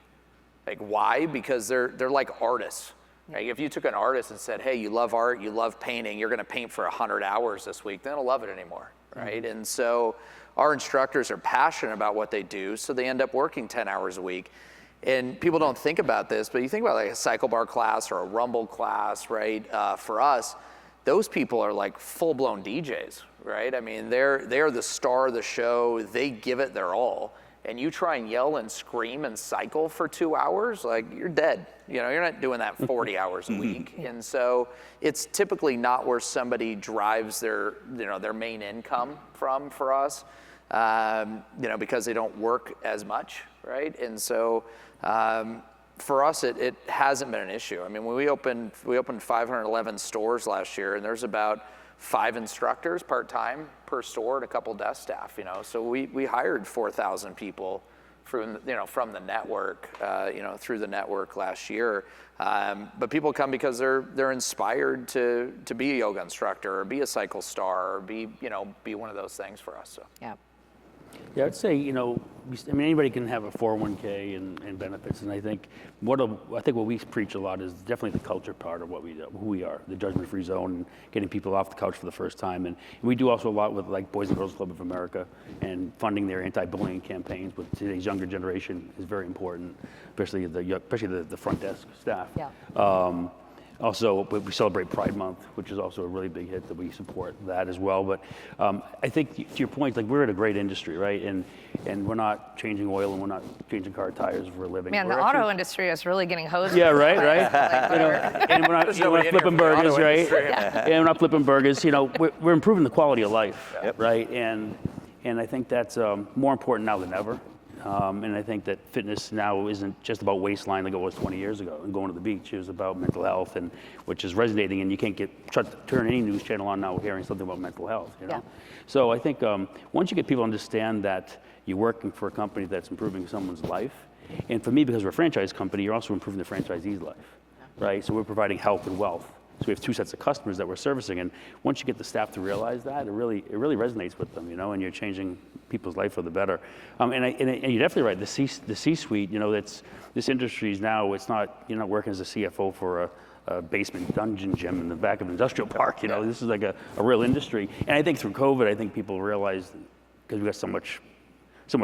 Like, why? Because they're like artists. Right? If you took an artist and said, hey, you love art, you love painting, you're gonna paint for 100 hours this week, they don't love it anymore, right? And so our instructors are passionate about what they do, so they end up working 10 hours a week. And people don't think about this, but you think about like a cycle bar class or a rumble class, right? For us, those people are like full-blown DJs, right? I mean, they're the star of the show. They give it their all. And you try and yell and scream and cycle for 2 hours, like you're dead. You know, you're not doing that 40 hours a week. And so it's typically not where somebody drives their main income from for us, you know, because they don't work as much, right? And so for us, it hasn't been an issue. I mean, when we opened 511 stores last year, and there's about 5 instructors part-time per store and a couple desk staff, you know. So we hired 4,000 people from the network, you know, through the network last year. But people come because they're inspired to be a yoga instructor or be a cycle star or be one of those things for us. So. Yeah. Yeah, I'd say, you know, I mean, anybody can have a 401k and benefits, and I think what we preach a lot is definitely the culture part of what we do, who we are, the judgment-free zone, and getting people off the couch for the first time. And we do also a lot with like Boys and Girls Club of America and funding their anti-bullying campaigns with today's younger generation is very important, especially the front desk staff. Yeah. Also, we celebrate Pride Month, which is also a really big hit that we support that as well. But I think to your point, like we're in a great industry, right? And we're not changing oil and we're not changing car tires for a living. Man, the auto industry is really getting hosed. Yeah, right. You know, and we're not flipping burgers, right? Yeah. And we're not flipping burgers. You know, we're improving the quality of life, right? And I think that's more important now than ever. And I think that fitness now isn't just about waistline like it was 20 years ago and going to the beach. It was about mental health, and which is resonating, and you can't turn any news channel on now hearing something about mental health. You know? Yeah. So I think once you get people to understand that you're working for a company that's improving someone's life, and for me, because we're a franchise company, you're also improving the franchisee's life. right? So we're providing health and wealth. So we have two sets of customers that we're servicing, and once you get the staff to realize that, it really resonates with them, and you're changing people's life for the better. And you're definitely right. The C-suite, this industry is now. It's not, you're not working as a CFO for a basement dungeon gym in the back of an industrial park. This is like a real industry. And I think through COVID, I think people realized, because we got so much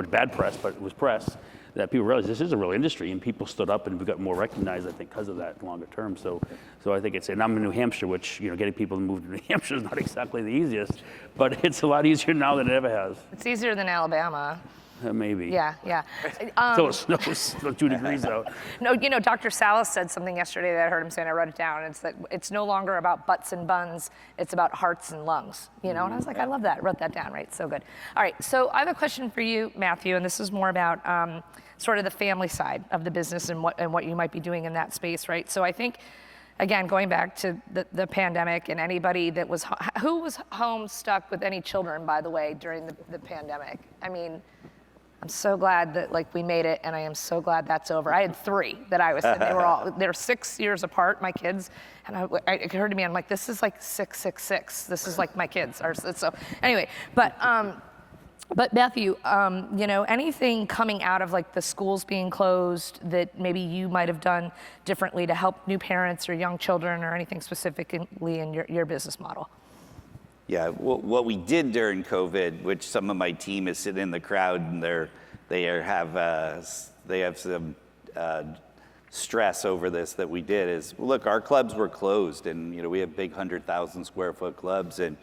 bad press, but it was press, that people realized this is a real industry, and people stood up, and we got more recognized, I think, because of that longer term. So I think and I'm in New Hampshire, which, getting people to move to New Hampshire is not exactly the easiest, but it's a lot easier now than it ever has. It's easier than Alabama. Maybe. Yeah. Until it snows 2 degrees out. No, Dr. Salas said something yesterday that I heard him say, and I wrote it down. It's that it's no longer about butts and buns, it's about hearts and lungs. And I was like, I love that. I wrote that down, right? So good. All right, so I have a question for you, Matthew, and this is more about sort of the family side of the business and what you might be doing in that space, right? So I think, again, going back to the pandemic, and anybody that who was home stuck with any children, by the way, during the pandemic? I mean, I'm so glad that we made it, and I am so glad that's over. I had 3 that I was in. They were 6 years apart, my kids, and it occurred to me, I'm like, this is like 666. This is like my kids. So anyway, but Matthew, anything coming out of the schools being closed that maybe you might have done differently to help new parents or young children, or anything specifically in your business model? Yeah, what we did during COVID, which some of my team is sitting in the crowd, and they have some stress over this that we did, is look, our clubs were closed, and we have big 100,000 square foot clubs, and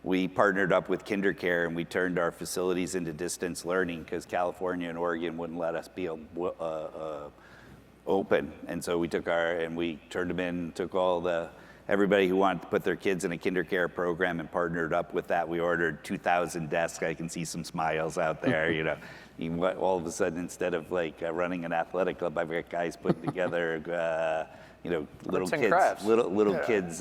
we partnered up with KinderCare, and we turned our facilities into distance learning because California and Oregon wouldn't let us be open, and so we turned them in, took everybody who wanted to put their kids in a KinderCare program and partnered up with that. We ordered 2,000 desks. I can see some smiles out there, all of a sudden, instead of running an athletic club, I've got guys putting together, little kids,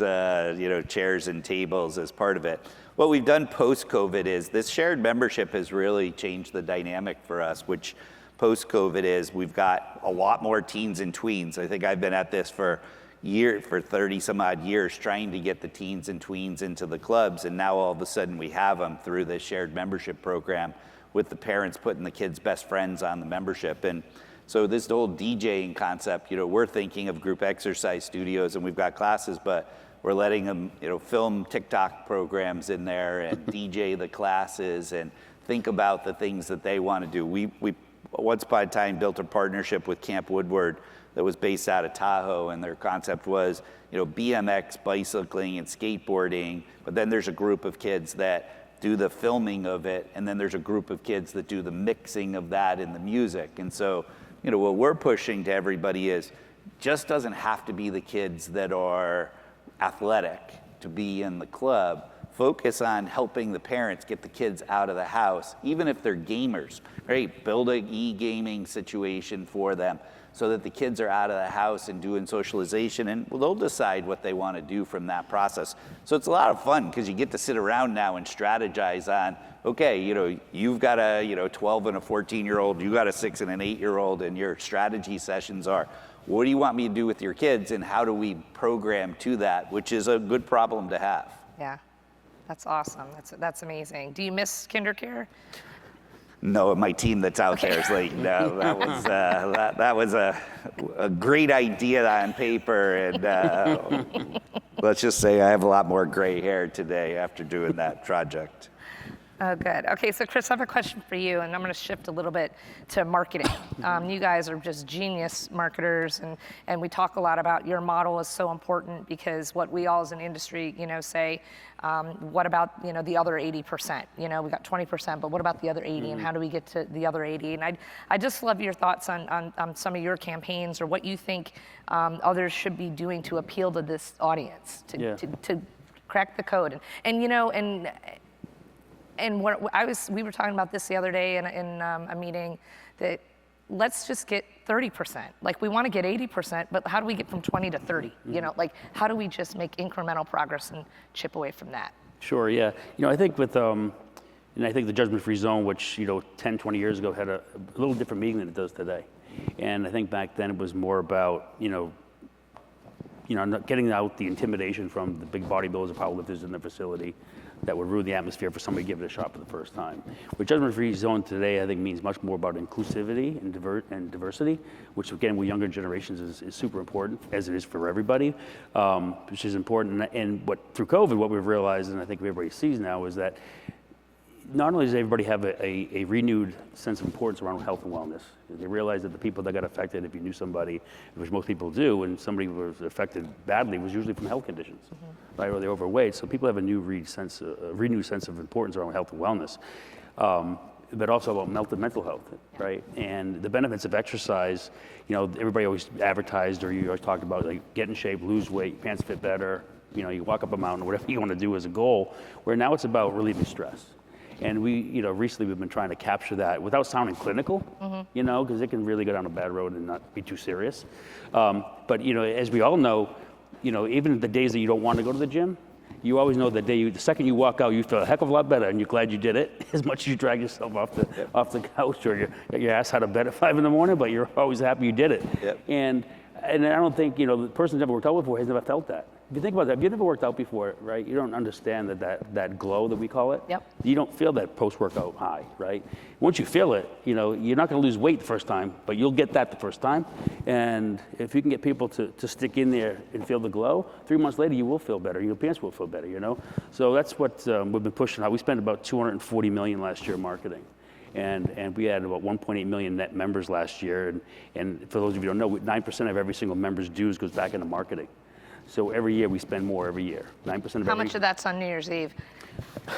chairs and tables as part of it. What we've done post-COVID is this shared membership has really changed the dynamic for us, which post-COVID is we've got a lot more teens and tweens. I think I've been at this for 30 some odd years trying to get the teens and tweens into the clubs, and now all of a sudden we have them through this shared membership program with the parents putting the kids' best friends on the membership. And so this whole DJing concept, we're thinking of group exercise studios, and we've got classes, but we're letting them film TikTok programs in there and DJ the classes and think about the things that they want to do. We once upon a time built a partnership with Camp Woodward that was based out of Tahoe, and their concept was, BMX, bicycling, and skateboarding, but then there's a group of kids that do the filming of it, and then there's a group of kids that do the mixing of that in the music. And so, what we're pushing to everybody is, just doesn't have to be the kids that are athletic to be in the club. Focus on helping the parents get the kids out of the house, even if they're gamers, right? Build a e-gaming situation for them, so that the kids are out of the house and doing socialization, and they'll decide what they want to do from that process. So it's a lot of fun because you get to sit around now and strategize on, okay, you've got a 12 and a 14-year-old, you got a 6 and an 8-year-old, and your strategy sessions are, what do you want me to do with your kids, and how do we program to that, which is a good problem to have. Yeah, that's awesome. That's amazing. Do you miss KinderCare? No, my team that's out there is like, no, that was a great idea on paper, and let's just say I have a lot more gray hair today after doing that project. Oh, good. Okay, so Chris, I have a question for you, and I'm going to shift a little bit to marketing. You guys are just genius marketers, and we talk a lot about your model is so important because what we all as an industry, say, what about the other 80%? We got 20%, but what about the other 80, and how do we get to the other 80? And I just love your thoughts on some of your campaigns or what you think others should be doing to appeal to this audience, to crack the code, and we were talking about this the other day in a meeting, that let's just get 30%. We want to get 80%, but how do we get from 20 to 30? How do we just make incremental progress and chip away from that? Sure, yeah. I think and I think the judgment-free zone, which 10, 20 years ago had a little different meaning than it does today. And I think back then it was more about not getting out the intimidation from the big bodybuilders and powerlifters in the facility that would ruin the atmosphere for somebody to give it a shot for the first time. What Judgment-Free Zone today, I think, means much more about inclusivity and diversity, which again, with younger generations is super important, as it is for everybody, which is important. And through COVID, what we've realized, and I think everybody sees now, is that not only does everybody have a renewed sense of importance around health and wellness, they realize that the people that got affected, if you knew somebody, which most people do, and somebody was affected badly, was usually from health conditions, right, or they're overweight. So people have a renewed sense of importance around health and wellness, but also about mental health, right? And the benefits of exercise, everybody always advertised, or you always talked about, like, get in shape, lose weight, pants fit better, you walk up a mountain, whatever you want to do as a goal, where now it's about relieving stress. And we, recently we've been trying to capture that without sounding clinical, because it can really go down a bad road and not be too serious. But, as we all know, even the days that you don't want to go to the gym, you always know the second you walk out, you feel a heck of a lot better, and you're glad you did it, as much as you drag yourself off the couch or your ass out of bed at 5 a.m, but you're always happy you did it. Yep. And I don't think, the person who's never worked out before has never felt that. If you think about that, if you've never worked out before, right, you don't understand that glow that we call it. Yep. You don't feel that post-workout high, right? Once you feel it, you're not going to lose weight the first time, but you'll get that the first time. And if you can get people to stick in there and feel the glow, 3 months later, you will feel better. Your pants will feel better, So that's what we've been pushing out. We spent about $240 million last year in marketing. And we had about 1.8 million net members last year. And for those of you who don't know, 9% of every single member's dues goes back into marketing. So every year we spend more every year. 9% of How much of that's on New Year's Eve?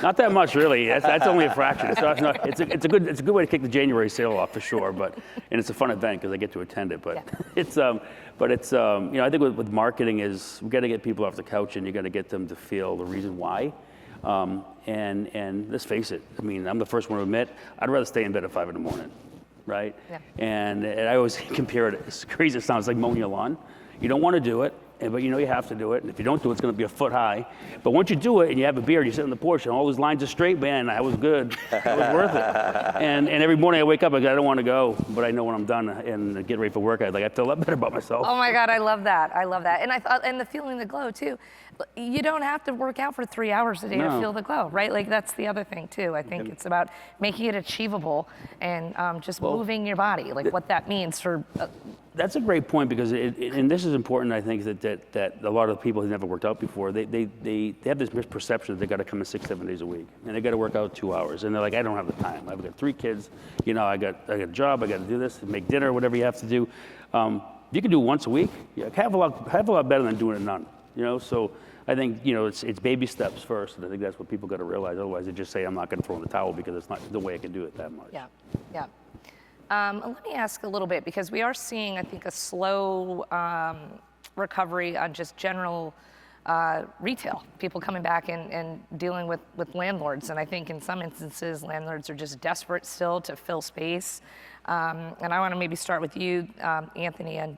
Not that much, really. That's only a fraction. It's a good way to kick the January sale off for sure. And it's a fun event because I get to attend it. But I think with marketing is we got to get people off the couch and you got to get them to feel the reason why. And let's face it. I mean, I'm the first one to admit I'd rather stay in bed at 5 a.m, right? Yeah. And I always compare it. As crazy as it sounds, like mowing your lawn. You don't want to do it. But you have to do it. And if you don't do it, it's going to be a foot high. But once you do it and you have a beer and you sit on the porch and all those lines are straight, man, that was good. It was worth it. And every morning I wake up, I don't want to go, but I know when I'm done and get ready for work, I feel a lot better about myself. Oh my God, I love that. And the feeling the glow too. You don't have to work out for 3 hours a day to feel the glow, right? Like that's the other thing too. I think it's about making it achievable and just moving your body, like what that means for. That's a great point because, and this is important, I think, that a lot of people who've never worked out before, they have this misperception that they got to come in 6-7 days a week and they got to work out 2 hours. And they're like, I don't have the time. I've got 3 kids, I got a job, I got to do this, make dinner, whatever you have to do. You can do it once a week. Have a lot better than doing it none. So I think, it's baby steps first. And I think that's what people got to realize. Otherwise, they just say, I'm not going to throw in the towel because it's not the way I can do it that much. Yeah. Let me ask a little bit, because we are seeing, I think, a slow recovery on just general retail, people coming back and dealing with landlords. And I think in some instances, landlords are just desperate still to fill space. And I want to maybe start with you, Anthony, and,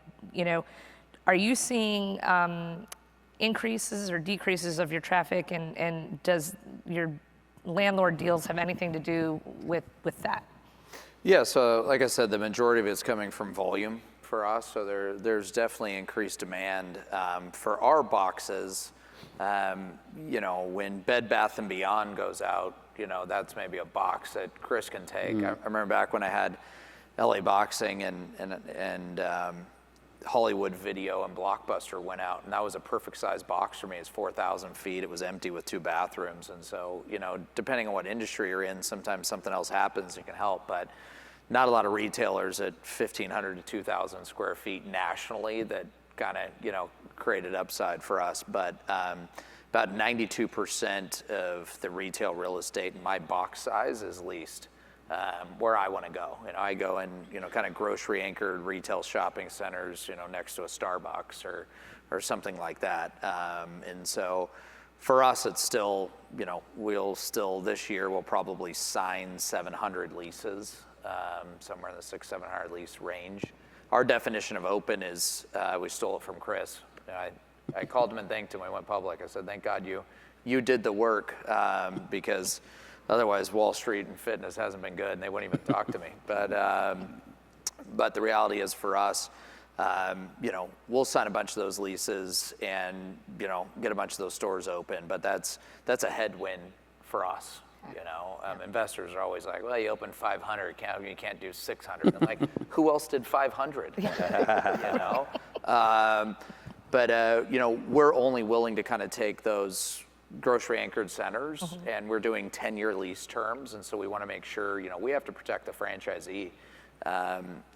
are you seeing increases or decreases of your traffic, and does your landlord deals have anything to do with that? Yeah, so like I said, the majority of it's coming from volume for us. So there's definitely increased demand for our boxes. When Bed Bath & Beyond goes out, that's maybe a box that Chris can take. I remember back when I had LA Boxing and Hollywood Video and Blockbuster went out, and that was a perfect size box for me. It's 4,000 feet. It was empty with 2 bathrooms. And so, depending on what industry you're in, sometimes something else happens that can help. But not a lot of retailers at 1,500 to 2,000 square feet nationally that kind of, created upside for us. But about 92% of the retail real estate in my box size is leased. Where I want to go. I go in, kind of grocery anchored retail shopping centers, next to a Starbucks or something like that. And so for us, it's still, this year we'll probably sign 700 leases, somewhere in the 600-700 lease range. Our definition of open is, we stole it from Chris. I called him and thanked him when we went public. I said, thank God you did the work, because otherwise, Wall Street and fitness hasn't been good, and they wouldn't even talk to me. But the reality is, for us, we'll sign a bunch of those leases and, get a bunch of those stores open, but that's a headwind for us. Investors are always like, well, you opened 500, you can't do 600. I'm like, who else did 500? We're only willing to kind of take those grocery anchored centers, and we're doing 10-year lease terms, and so we want to make sure, we have to protect the franchisee.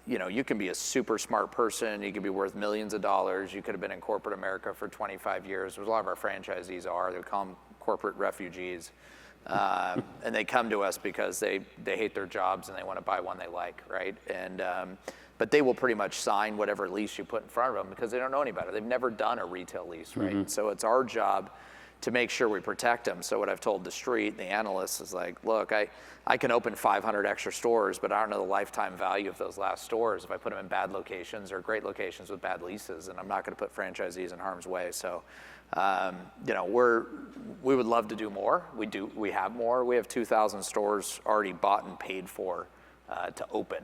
You can be a super smart person, you could be worth millions of dollars, you could have been in corporate America for 25 years. A lot of our franchisees they call them corporate refugees. And they come to us because they hate their jobs and they want to buy one they like, right? But they will pretty much sign whatever lease you put in front of them because they don't know any better. They've never done a retail lease, right? So it's our job to make sure we protect them. So what I've told the street, the analysts, is like, look, I can open 500 extra stores, but I don't know the lifetime value of those last stores if I put them in bad locations or great locations with bad leases, and I'm not going to put franchisees in harm's way. So, we would love to do more. We have more. We have 2,000 stores already bought and paid for to open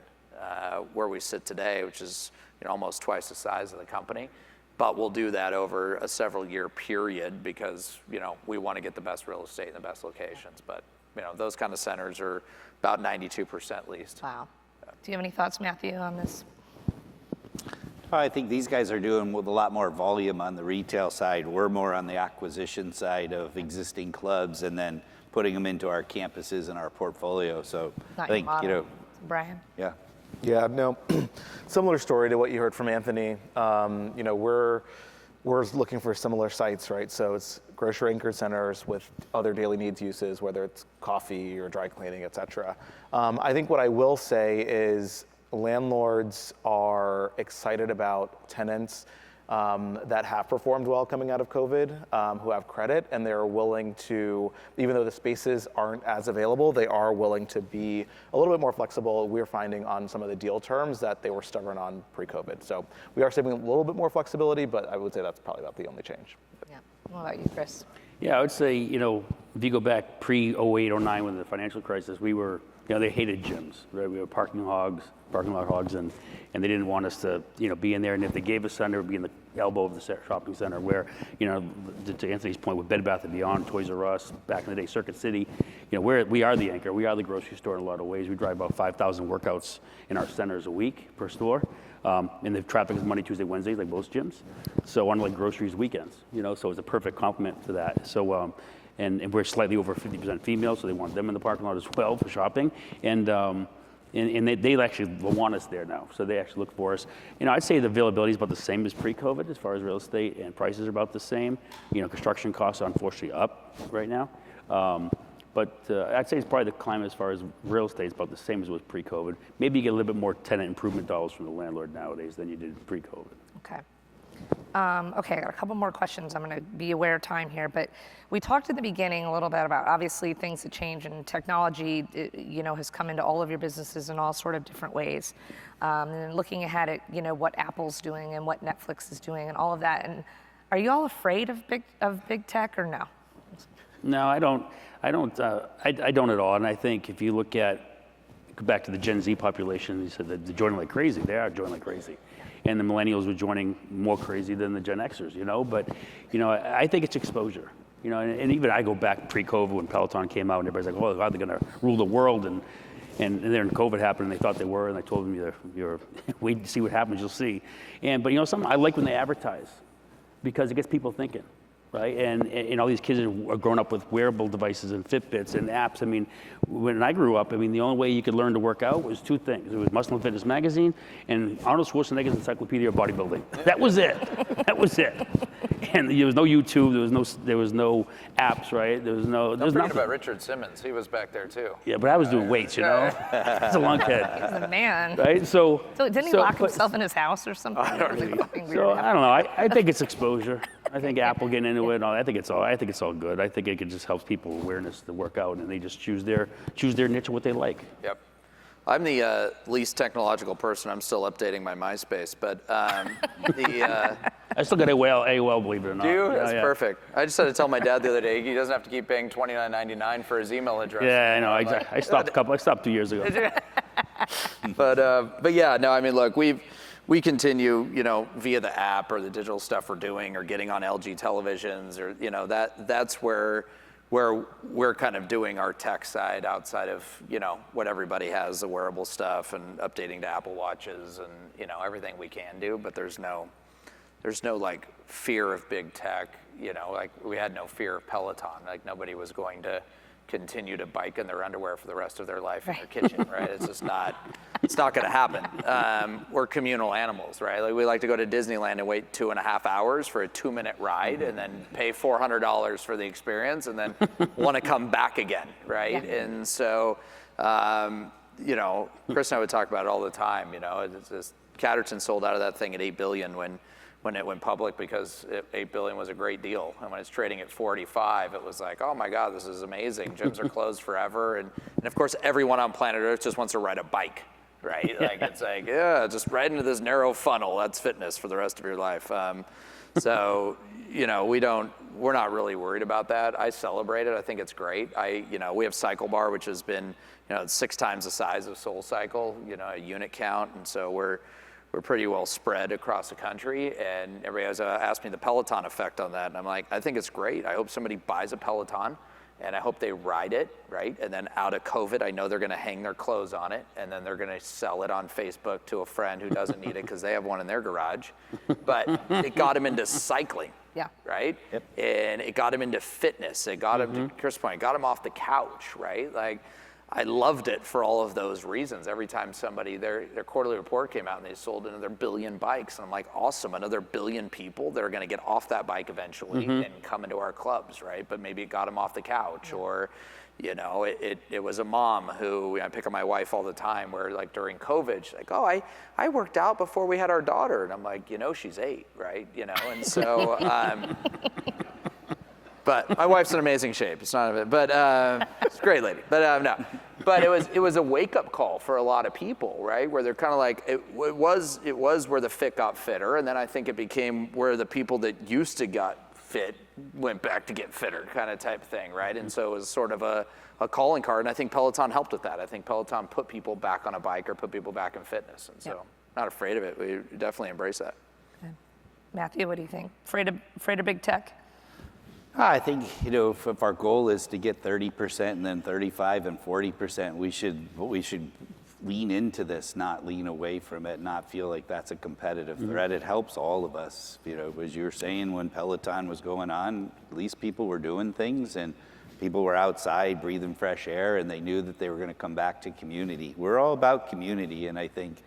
where we sit today, which is almost twice the size of the company. But we'll do that over a several-year period because we want to get the best real estate in the best locations. But those kind of centers are about 92% leased. Wow. Do you have any thoughts, Matthew, on this? I think these guys are doing with a lot more volume on the retail side. We're more on the acquisition side of existing clubs and then putting them into our campuses and our portfolio. So Not I think, Bryan? yeah. Yeah, no, similar story to what you heard from Anthony. We're looking for similar sites, right? So it's grocery anchored centers with other daily needs uses, whether it's coffee or dry cleaning, et cetera. I think what I will say is landlords are excited about tenants that have performed well coming out of COVID, who have credit, and they're willing to, even though the spaces aren't as available, they are willing to be a little bit more flexible. We're finding on some of the deal terms that they were stubborn on pre-COVID. So we are saving a little bit more flexibility, but I would say that's probably about the only change. Yeah. What about you, Chris? Yeah, I would say, if you go back pre-08, 09 when the financial crisis, we were, they hated gyms, right? We were parking lot hogs, and they didn't want us to, be in there. And if they gave us center, it would be in the elbow of the shopping center where, to Anthony's point, with Bed Bath & Beyond, Toys R Us, back in the day, Circuit City, we are the anchor. We are the grocery store in a lot of ways. We drive about 5,000 workouts in our centers a week per store. And the traffic is Monday, Tuesday, Wednesday, like most gyms. So unlike groceries, weekends, so it's a perfect complement to that. So, and we're slightly over 50% female, so they want them in the parking lot as well for shopping. And they actually want us there now, so they actually look for us. I'd say the availability is about the same as pre-COVID as far as real estate, and prices are about the same. Construction costs are unfortunately up right now. But I'd say it's probably the climate as far as real estate is about the same as it was pre-COVID. Maybe you get a little bit more tenant improvement dollars from the landlord nowadays than you did pre-COVID. Okay. Okay, I got a couple more questions. I'm going to be aware of time here, but we talked at the beginning a little bit about obviously things that change, and technology, has come into all of your businesses in all sort of different ways. And looking ahead at what Apple's doing and what Netflix is doing and all of that. And are you all afraid of big tech or no? No, I don't at all. And I think if you go back to the Gen Z population, you said that they're joining like crazy. They are joining like crazy. And the millennials were joining more crazy than the Gen Xers, But, I think it's exposure, and even I go back pre-COVID when Peloton came out and everybody's like, oh, God, they're going to rule the world. And then COVID happened and they thought they were, and I told them, you're wait to see what happens, you'll see. But, something I like when they advertise because it gets people thinking. Right? And all these kids are growing up with wearable devices and Fitbits and apps. I mean, when I grew up, the only way you could learn to work out was two things. It was Muscle and Fitness magazine and Arnold Schwarzenegger's Encyclopedia of Bodybuilding. That was it. That was it. And there was no YouTube. There was no apps, right? There was Don't forget nothing about Richard Simmons. He was back there too. Yeah, but I was doing weights, That's a long kid. He was a man. Right? So didn't he lock himself in his house or something? I don't know. I think it's exposure. I think Apple getting into it. I think it's all good. I think it just helps people awareness to work out, and they just choose their niche of what they like. Yep. I'm the least technological person. I'm still updating my MySpace, but I still got AOL, believe it or not. Do you? Yeah, That's perfect. I just had to tell my dad the other day he doesn't have to keep paying $29.99 for his email address. Yeah, I know. I stopped 2 years ago. But yeah, no. Look, we continue, you know, via the app or the digital stuff we're doing or getting on LG televisions or, you know, that's where we're kind of doing our tech side outside of, you know, what everybody has, the wearable stuff and updating to Apple Watches and, you know, everything we can do, but there's no like fear of big tech, you know, like we had no fear of Peloton, like nobody was going to continue to bike in their underwear for the rest of their life in their kitchen, right? It's just it's not gonna happen. We're communal animals, right? Like we like to go to Disneyland and wait 2.5 hours for a 2-minute ride and then pay $400 for the experience and then wanna come back again, right? Yeah. And so, you know, Chris and I would talk about it all the time, you know, it's just, Catterton sold out of that thing at $8 billion when it went public because $8 billion was a great deal. And when it's trading at 45, it was like, oh my God, this is amazing. Gyms are closed forever. And of course, everyone on planet Earth just wants to ride a bike, right? Like it's like, yeah, just right into this narrow funnel. That's fitness for the rest of your life. So, you know, we're not really worried about that. I celebrate it. I think it's great. You know, we have Cycle Bar, which has been, you know, 6 times the size of SoulCycle, you know, a unit count. And so we're pretty well spread across the country, and everybody has asked me the Peloton effect on that, and I'm like, I think it's great. I hope somebody buys a Peloton, and I hope they ride it, right? And then out of COVID, I know they're gonna hang their clothes on it, and then they're gonna sell it on Facebook to a friend who doesn't need it because they have one in their garage. But it got them into cycling, yeah, right? Yep. And it got them into fitness. It got them, to Chris' point, it got them off the couch, right? Like, I loved it for all of those reasons. Every time somebody, their quarterly report came out and they sold another 1 billion bikes. And I'm like, awesome, another 1 billion people that are gonna get off that bike eventually and come into our clubs, right? But maybe it got them off the couch or, you know, it was a mom who, I pick on my wife all the time where like during COVID, she's like, oh, I worked out before we had our daughter. And I'm like, you know, she's 8, right? You know, and so, but my wife's in amazing shape. It's not a bit, but it's a great lady. But no, but it was a wake up call for a lot of people, right? Where they're kind of like it was where the fit got fitter, and then I think it became where the people that used to got fit went back to get fitter, kind of type thing, right? And so it was sort of a calling card, and I think Peloton helped with that. I think Peloton put people back on a bike or put people back in fitness, and so not afraid of it. We definitely embrace that. Okay. Matthew, what do you think? Afraid of big tech? I think, you know, if our goal is to get 30% and then 35 and 40%, we should lean into this, not lean away from it, not feel like that's a competitive threat. It helps all of us. You know, as you were saying, when Peloton was going on, at least people were doing things and people were outside breathing fresh air and they knew that they were going to come back to community. We're all about community, and I think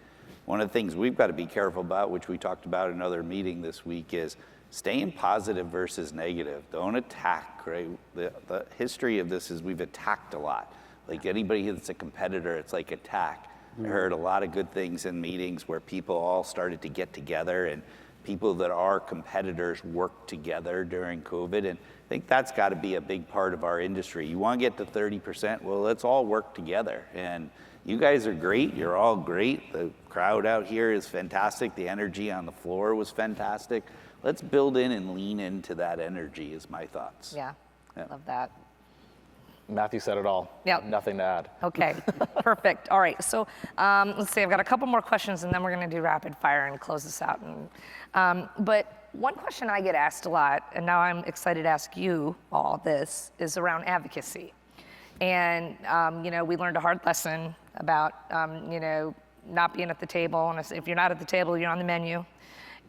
one of the things we've got to be careful about, which we talked about in another meeting this week, is staying positive versus negative. Don't attack, right? The history of this is we've attacked a lot. Like anybody that's a competitor, it's like attack. I heard a lot of good things in meetings where people all started to get together and people that are competitors work together during COVID. And I think that's got to be a big part of our industry. You want to get to 30%? Well, let's all work together. And you guys are great. You're all great. The crowd out here is fantastic. The energy on the floor was fantastic. Let's build in and lean into that energy is my thoughts. Yeah, love that. Matthew said it all. Yep. Nothing to add. Okay, perfect. All right, so let's see, I've got a couple more questions and then we're gonna do rapid fire and close this out. But one question I get asked a lot, and now I'm excited to ask you all this, is around advocacy. And you know, we learned a hard lesson about you know, not being at the table, and if you're not at the table, you're on the menu.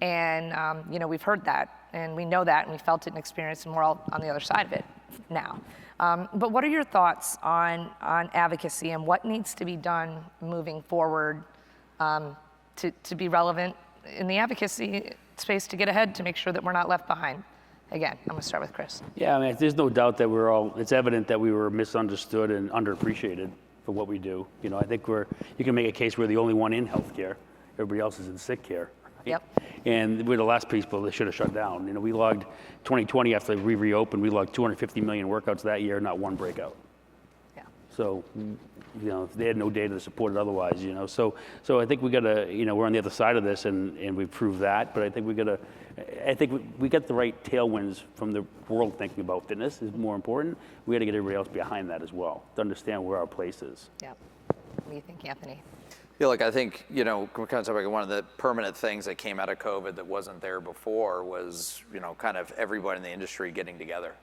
And you know, we've heard that, and we know that, and we felt it and experienced, and we're all on the other side of it now. But what are your thoughts on advocacy and what needs to be done moving forward to be relevant in the advocacy space, to get ahead, to make sure that we're not left behind? Again, I'm gonna start with Chris. Yeah, I mean, there's no doubt that it's evident that we were misunderstood and underappreciated for what we do. You know, I think you can make a case we're the only one in healthcare. Everybody else is in sick care. Yep. And we're the last people that should have shut down. You know, we logged 2020 after we reopened, we logged 250 million workouts that year, not one breakout. Yeah. So, you know, they had no data to support it otherwise, you know. So I think we gotta, you know, we're on the other side of this and we've proved that, but I think we got the right tailwinds from the world thinking about fitness is more important. We gotta get everybody else behind that as well, to understand where our place is. Yeah. What do you think, Anthony? Yeah, like I think, we're kind of talking about one of the permanent things that came out of COVID that wasn't there before was, kind of everybody in the industry getting together.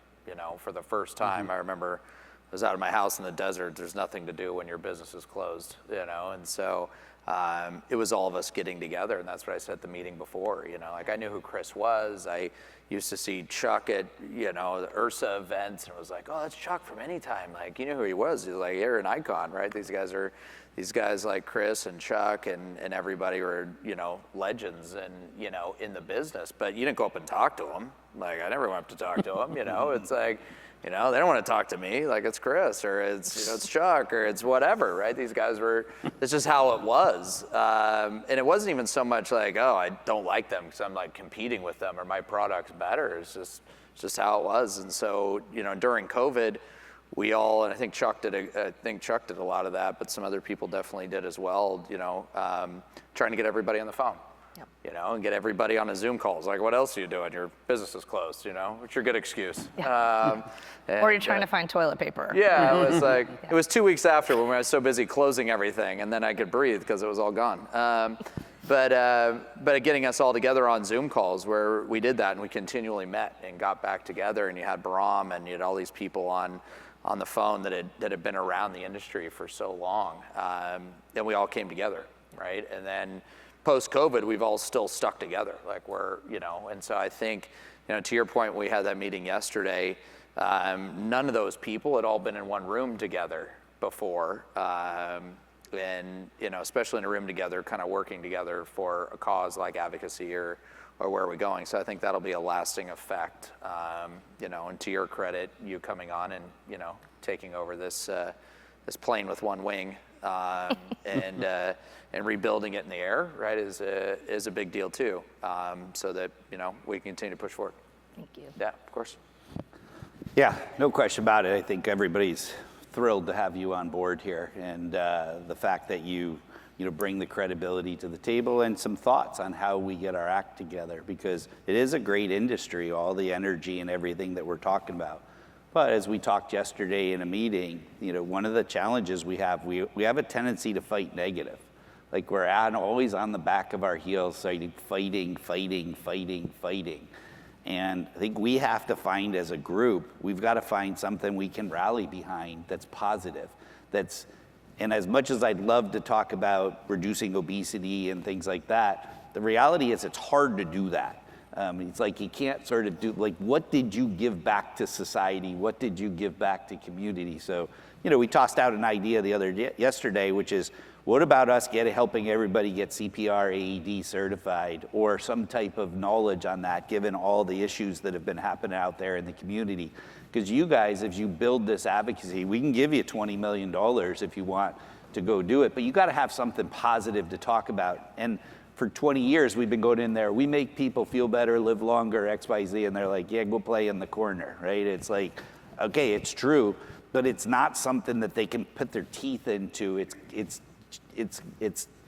For the first time, I remember I was out of my house in the desert. There's nothing to do when your business is closed, and so it was all of us getting together, and that's what I said at the meeting before. Like I knew who Chris was. I used to see Chuck at the IHRSA events, and it was like, oh, that's Chuck from Anytime. Like you knew who he was. He was like, you're an icon, right? These guys like Chris and Chuck and everybody were legends and in the business. But you didn't go up and talk to them. Like I never went up to talk to them. It's like. They don't want to talk to me, like it's Chris or it's it's Chuck or it's whatever, right? These guys it's just how it was. And it wasn't even so much like, oh, I don't like them because I'm like competing with them or my product's better. It's just how it was. And so, during COVID, we all, and I think Chuck did a lot of that, but some other people definitely did as well, trying to get everybody on the phone. Yep. And get everybody on a Zoom call. It's like, what else are you doing? Your business is closed, What's your good excuse? Yeah. Or you're trying to find toilet paper. Yeah, it was like, it was 2 weeks after when I was so busy closing everything, and then I could breathe because it was all gone. But getting us all together on Zoom calls where we did that and we continually met and got back together, and you had Bahram and you had all these people on the phone that had been around the industry for so long. Then we all came together, right? And then post-COVID, we've all still stuck together, like and so I think, to your point, we had that meeting yesterday, none of those people had all been in one room together before, and, especially in a room together, kind of working together for a cause like advocacy or where are we going. So I think that'll be a lasting effect, and to your credit, you coming on and, taking over this plane with one wing, and rebuilding it in the air, right, is a big deal too. So that we can continue to push forward. Thank you. Yeah, of course. Yeah, no question about it. I think everybody's thrilled to have you on board here, and the fact that you bring the credibility to the table and some thoughts on how we get our act together, because it is a great industry, all the energy and everything that we're talking about. But as we talked yesterday in a meeting, one of the challenges we have a tendency to fight negative. Like we're always on the back of our heels, fighting. And I think we have to find, as a group, we've got to find something we can rally behind that's positive. And as much as I'd love to talk about reducing obesity and things like that, the reality is it's hard to do that. It's like you can't sort of do, like, what did you give back to society? What did you give back to community? So, we tossed out an idea yesterday, which is, what about us helping everybody get CPR AED certified or some type of knowledge on that, given all the issues that have been happening out there in the community? Because you guys, if you build this advocacy, we can give you $20 million if you want to go do it, but you got to have something positive to talk about. And for 20 years, we've been going in there, we make people feel better, live longer, XYZ, and they're like, yeah, go play in the corner, right? It's like, okay, it's true, but it's not something that they can put their teeth into. It's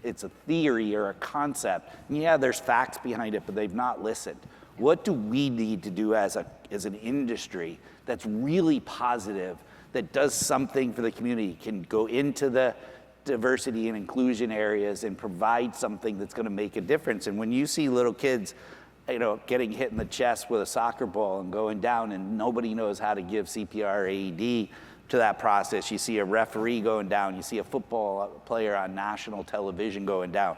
a theory or a concept. And yeah, there's facts behind it, but they've not listened. What do we need to do as an industry that's really positive, that does something for the community, can go into the diversity and inclusion areas and provide something that's going to make a difference? And when you see little kids, getting hit in the chest with a soccer ball and going down, and nobody knows how to give CPR AED to that process, you see a referee going down, you see a football player on national television going down.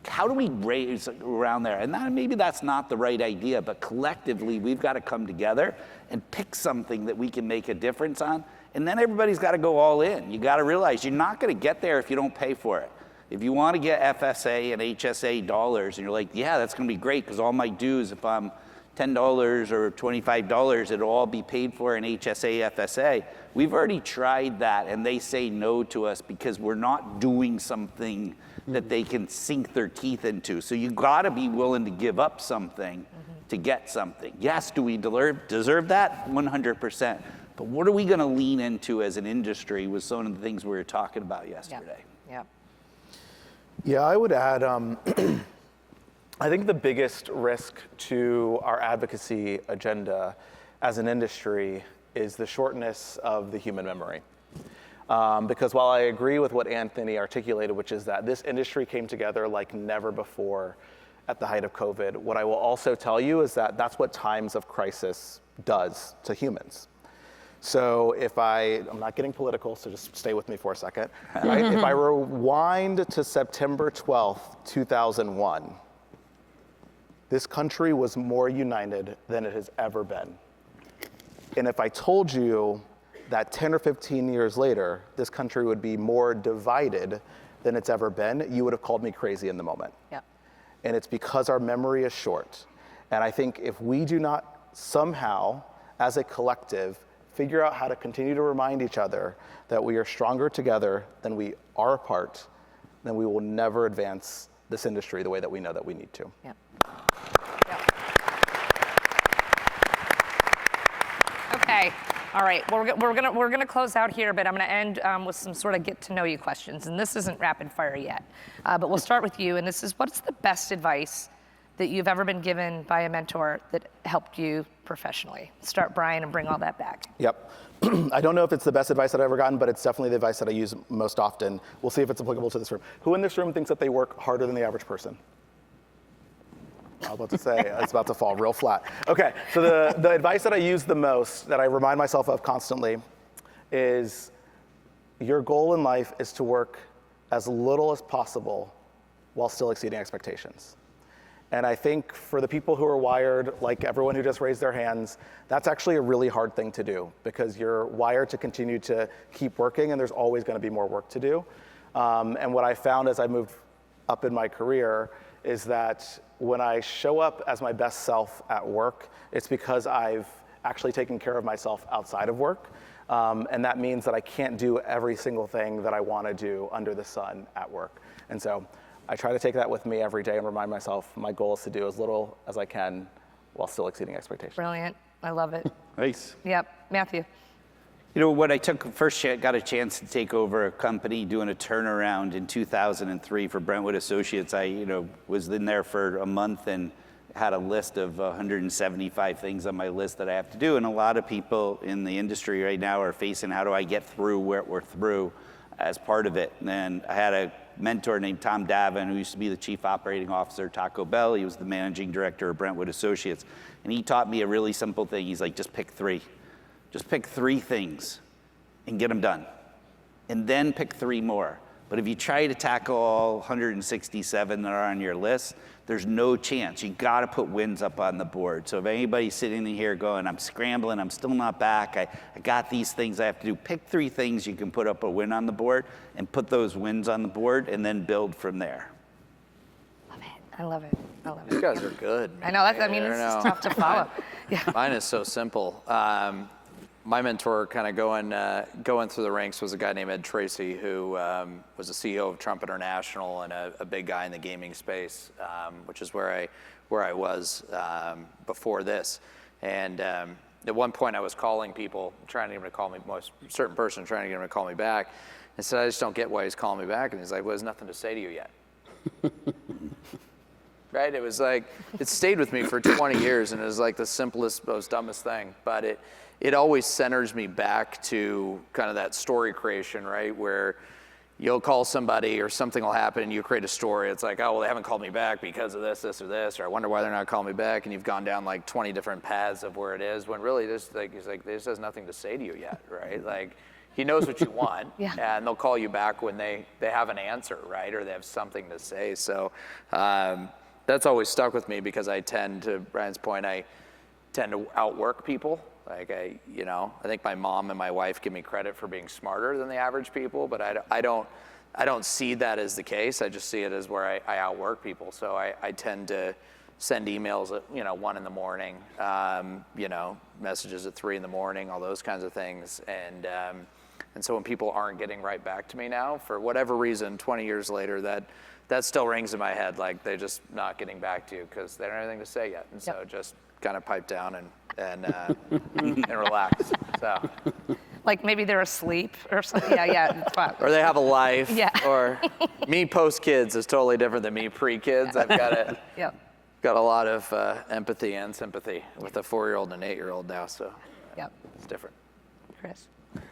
How do we raise around there? And maybe that's not the right idea, but collectively we've got to come together and pick something that we can make a difference on. And then everybody's got to go all in. You got to realize you're not going to get there if you don't pay for it. If you want to get FSA and HSA dollars, and you're like, yeah, that's going to be great, because all my dues, if I'm $10 or $25, it'll all be paid for in HSA, FSA. We've already tried that, and they say no to us because we're not doing something that they can sink their teeth into. So you got to be willing to give up something to get something. Yes, do we deserve that? 100%. But what are we going to lean into as an industry was some of the things we were talking about yesterday. Yeah, I would add, I think the biggest risk to our advocacy agenda as an industry is the shortness of the human memory. Because while I agree with what Anthony articulated, which is that this industry came together like never before at the height of COVID, what I will also tell you is that that's what times of crisis does to humans. So I'm not getting political, so just stay with me for a second. Right? If I rewind to September 12th, 2001, this country was more united than it has ever been. And if I told you that 10 or 15 years later, this country would be more divided than it's ever been, you would have called me crazy in the moment. Yeah. And it's because our memory is short. And I think if we do not somehow, as a collective, figure out how to continue to remind each other that we are stronger together than we are apart, then we will never advance this industry the way that we know that we need to. Yeah. Okay. All right. Well, we're gonna close out here, but I'm gonna end with some sort of get to know you questions. And this isn't rapid fire yet, but we'll start with you. And this is, what's the best advice that you've ever been given by a mentor that helped you professionally? Start, Bryan, and bring all that back. Yep. I don't know if it's the best advice that I've ever gotten, but it's definitely the advice that I use most often. We'll see if it's applicable to this room. Who in this room thinks that they work harder than the average person? I was about to say, it's about to fall real flat. Okay, so the advice that I use the most, that I remind myself of constantly, is your goal in life is to work as little as possible while still exceeding expectations. And I think for the people who are wired, like everyone who just raised their hands, that's actually a really hard thing to do, because you're wired to continue to keep working, and there's always going to be more work to do. And what I found as I moved up in my career is that when I show up as my best self at work, it's because I've actually taken care of myself outside of work. And that means that I can't do every single thing that I want to do under the sun at work. And so I try to take that with me every day and remind myself my goal is to do as little as I can while still exceeding expectations. Brilliant. I love it. Nice. Yep. Matthew. You know, when I got a chance to take over a company doing a turnaround in 2003 for Brentwood Associates, I, was in there for a month and had a list of 175 things on my list that I have to do. And a lot of people in the industry right now are facing, how do I get through what we're through as part of it? And I had a mentor named Tom Davin, who used to be the chief operating officer at Taco Bell. He was the managing director of Brentwood Associates. And he taught me a really simple thing. He's like, just pick three. Just pick three things and get them done. And then pick three more. But if you try to tackle all 167 that are on your list, there's no chance. You got to put wins up on the board. So if anybody's sitting in here going, I'm scrambling, I'm still not back, I got these things I have to do, pick three things you can put up a win on the board and put those wins on the board and then build from there. Love it. I love it. I love it. You guys are good. I know. I mean, it's just tough to follow. Yeah. Mine is so simple. My mentor, kind of going through the ranks, was a guy named Ed Tracy, who was the CEO of Trump International and a big guy in the gaming space, which is where I was before this. And at one point, I was calling people, trying to get him to call me, a certain person trying to get him to call me back, and said, I just don't get why he's calling me back. And he's like, well, there's nothing to say to you yet. Right? It was like, it stayed with me for 20 years, and it was like the simplest, most dumbest thing, but it always centers me back to kind of that story creation, right? Where you'll call somebody or something will happen and you create a story. It's like, oh, well, they haven't called me back because of this, this, or this, or I wonder why they're not calling me back. And you've gone down like 20 different paths of where it is, when really he's like, this has nothing to say to you yet, right? Like, he knows what you want, Yeah. and they'll call you back when they have an answer, right? Or they have something to say. So that's always stuck with me, because I tend to, Bryan's point, I tend to outwork people. Like I think my mom and my wife give me credit for being smarter than the average people, but I don't see that as the case. I just see it as where I outwork people. So I tend to send emails at 1 a.m, messages at 3 a.m, all those kinds of things. And so when people aren't getting right back to me now, for whatever reason, 20 years later, that still rings in my head, like they're just not getting back to you because they don't have anything to say yet. And so just kind of pipe down and and relax. So. Like maybe they're asleep or something. Yeah. Or they have a life. Yeah. Or me post kids is totally different than me pre kids. I've got a lot of empathy and sympathy with a 4-year-old and an 8-year-old now. So it's different. Chris.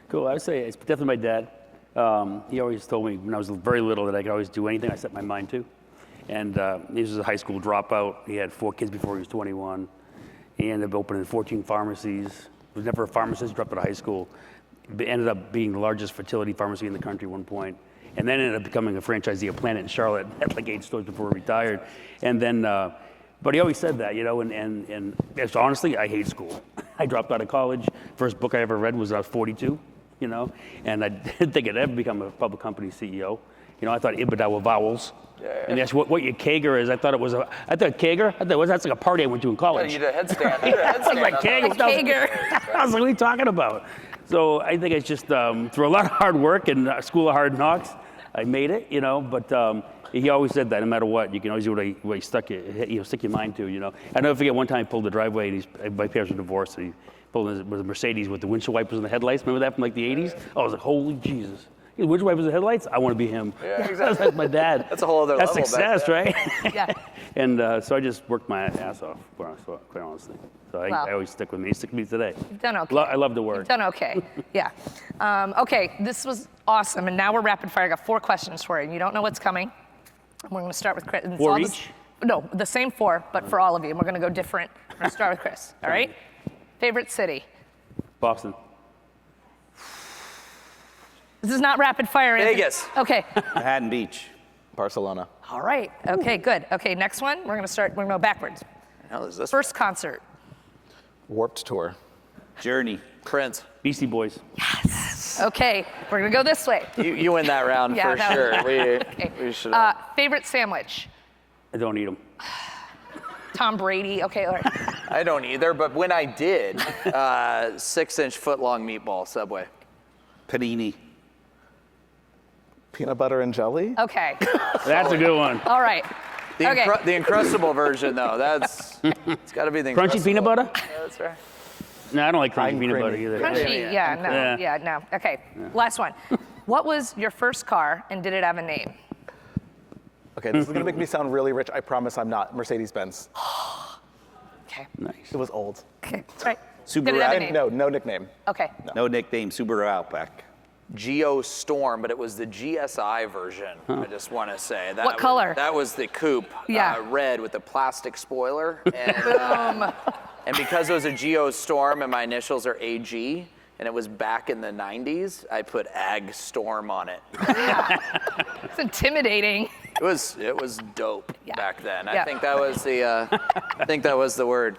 Cool. I would say it's definitely my dad. He always told me when I was very little that I could always do anything I set my mind to. And he was a high school dropout. He had 4 kids before he was 21. He ended up opening 14 pharmacies. He was never a pharmacist, dropped out of high school. Ended up being the largest fertility pharmacy in the country at one point. And then ended up becoming a franchisee of Planet in Charlotte, had like 8 stores before he retired. And then, but he always said that, you know, and so honestly, I hate school. I dropped out of college. First book I ever read was when I was 42, you know, and I didn't think I'd ever become a public company CEO. You know, I thought EBITDA were vowels. Yeah. And that's what your Kager is. I thought that's like a party I went to in college. You did a headstand. I was like, Kager. I was like, what are you talking about? So I think it's just through a lot of hard work and a school of hard knocks, I made it, you know, but he always said that no matter what, you can always do what you stick your mind to, you know. I never forget one time he pulled the driveway and my parents were divorced and he pulled with a Mercedes with the windshield wipers and the headlights. Remember that from like the 80s? I was like, holy Jesus. Windshield wipers and headlights? I want to be him. Yeah, exactly. That's my dad. That's a whole other level. That's success, right? Yeah. And so I just worked my ass off, quite honestly. So I always stick with me. Stick with me today. You've done okay. I love the word. You've done okay. Yeah. Okay, this was awesome. And now we're rapid fire. I got 4 questions for you. You don't know what's coming. We're going to start with Chris. 4 each? No, the same 4, but for all of you. And we're going to go different. We're going to start with Chris. All right? Favorite city? Boston. This is not rapid fire. Vegas. Okay. Manhattan Beach. Barcelona. All right. Okay, good. Okay, next one. We're going to go backwards. Hell is this? First concert. Warped Tour. Journey. Prince. Beastie Boys. Okay, we're going to go this way. You win that round Yeah, for that sure. Okay. We should. Favorite sandwich? I don't eat them. Tom Brady. Okay, all right. I don't either, but when I did, 6-inch foot-long meatball, Subway. Panini. Peanut butter and jelly. Okay. That's a good one. All right. The, Okay. the Encrustable version, though, it's got to be the Crunchy Encrustable. peanut butter? Yeah, that's right. No, I don't like crunchy I'm peanut butter creamy. either. Crunchy. Yeah, no. Okay. Last one. What was your first car and did it have a name? Okay, this is gonna make me sound really rich. I promise I'm not. Mercedes-Benz. Okay. Nice. It was old. Okay. Right. Subaru Did it have a Outback. name? No nickname. Okay. No nickname, Subaru Outback. Geo Storm, but it was the GSI version. I just want to say that. What color? That was the coupe. Yeah. Red with the plastic spoiler. And, Boom. and because it was a Geo Storm and my initials are AG, and it was back in the 90s, I put Ag Storm on it. It's intimidating. It was dope Yeah. back then. Yeah. I think that was the word.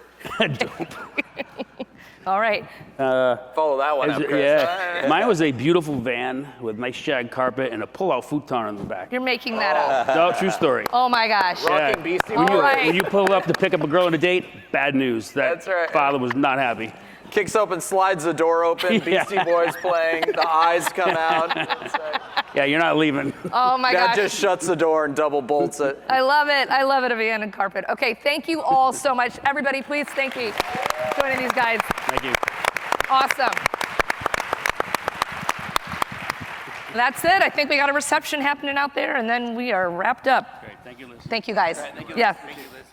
All right. Follow that one up, Chris. Yeah. Mine was a beautiful van with nice shag carpet and a pull-out futon in the back. You're making that up. No, true story. Oh my gosh. Rocking Beastie When All right. you pull up to pick up a girl on a date, bad news. That's right. Father was not happy. Kicks open, slides the door open, Yeah. Beastie Boys playing, the eyes come out. That's right. Yeah, you're not leaving. Oh my Dad gosh. just shuts the door and double bolts it. I love it. I love it, abandoned carpet. Okay, thank you all so much. Everybody, please thank me for joining these guys. Thank you. Awesome. That's it. I think we got a reception happening out there, and then we are wrapped up. Great. Thank you, Liz. Thank you, guys. Thank you, Liz. Yeah. Thank you, Liz.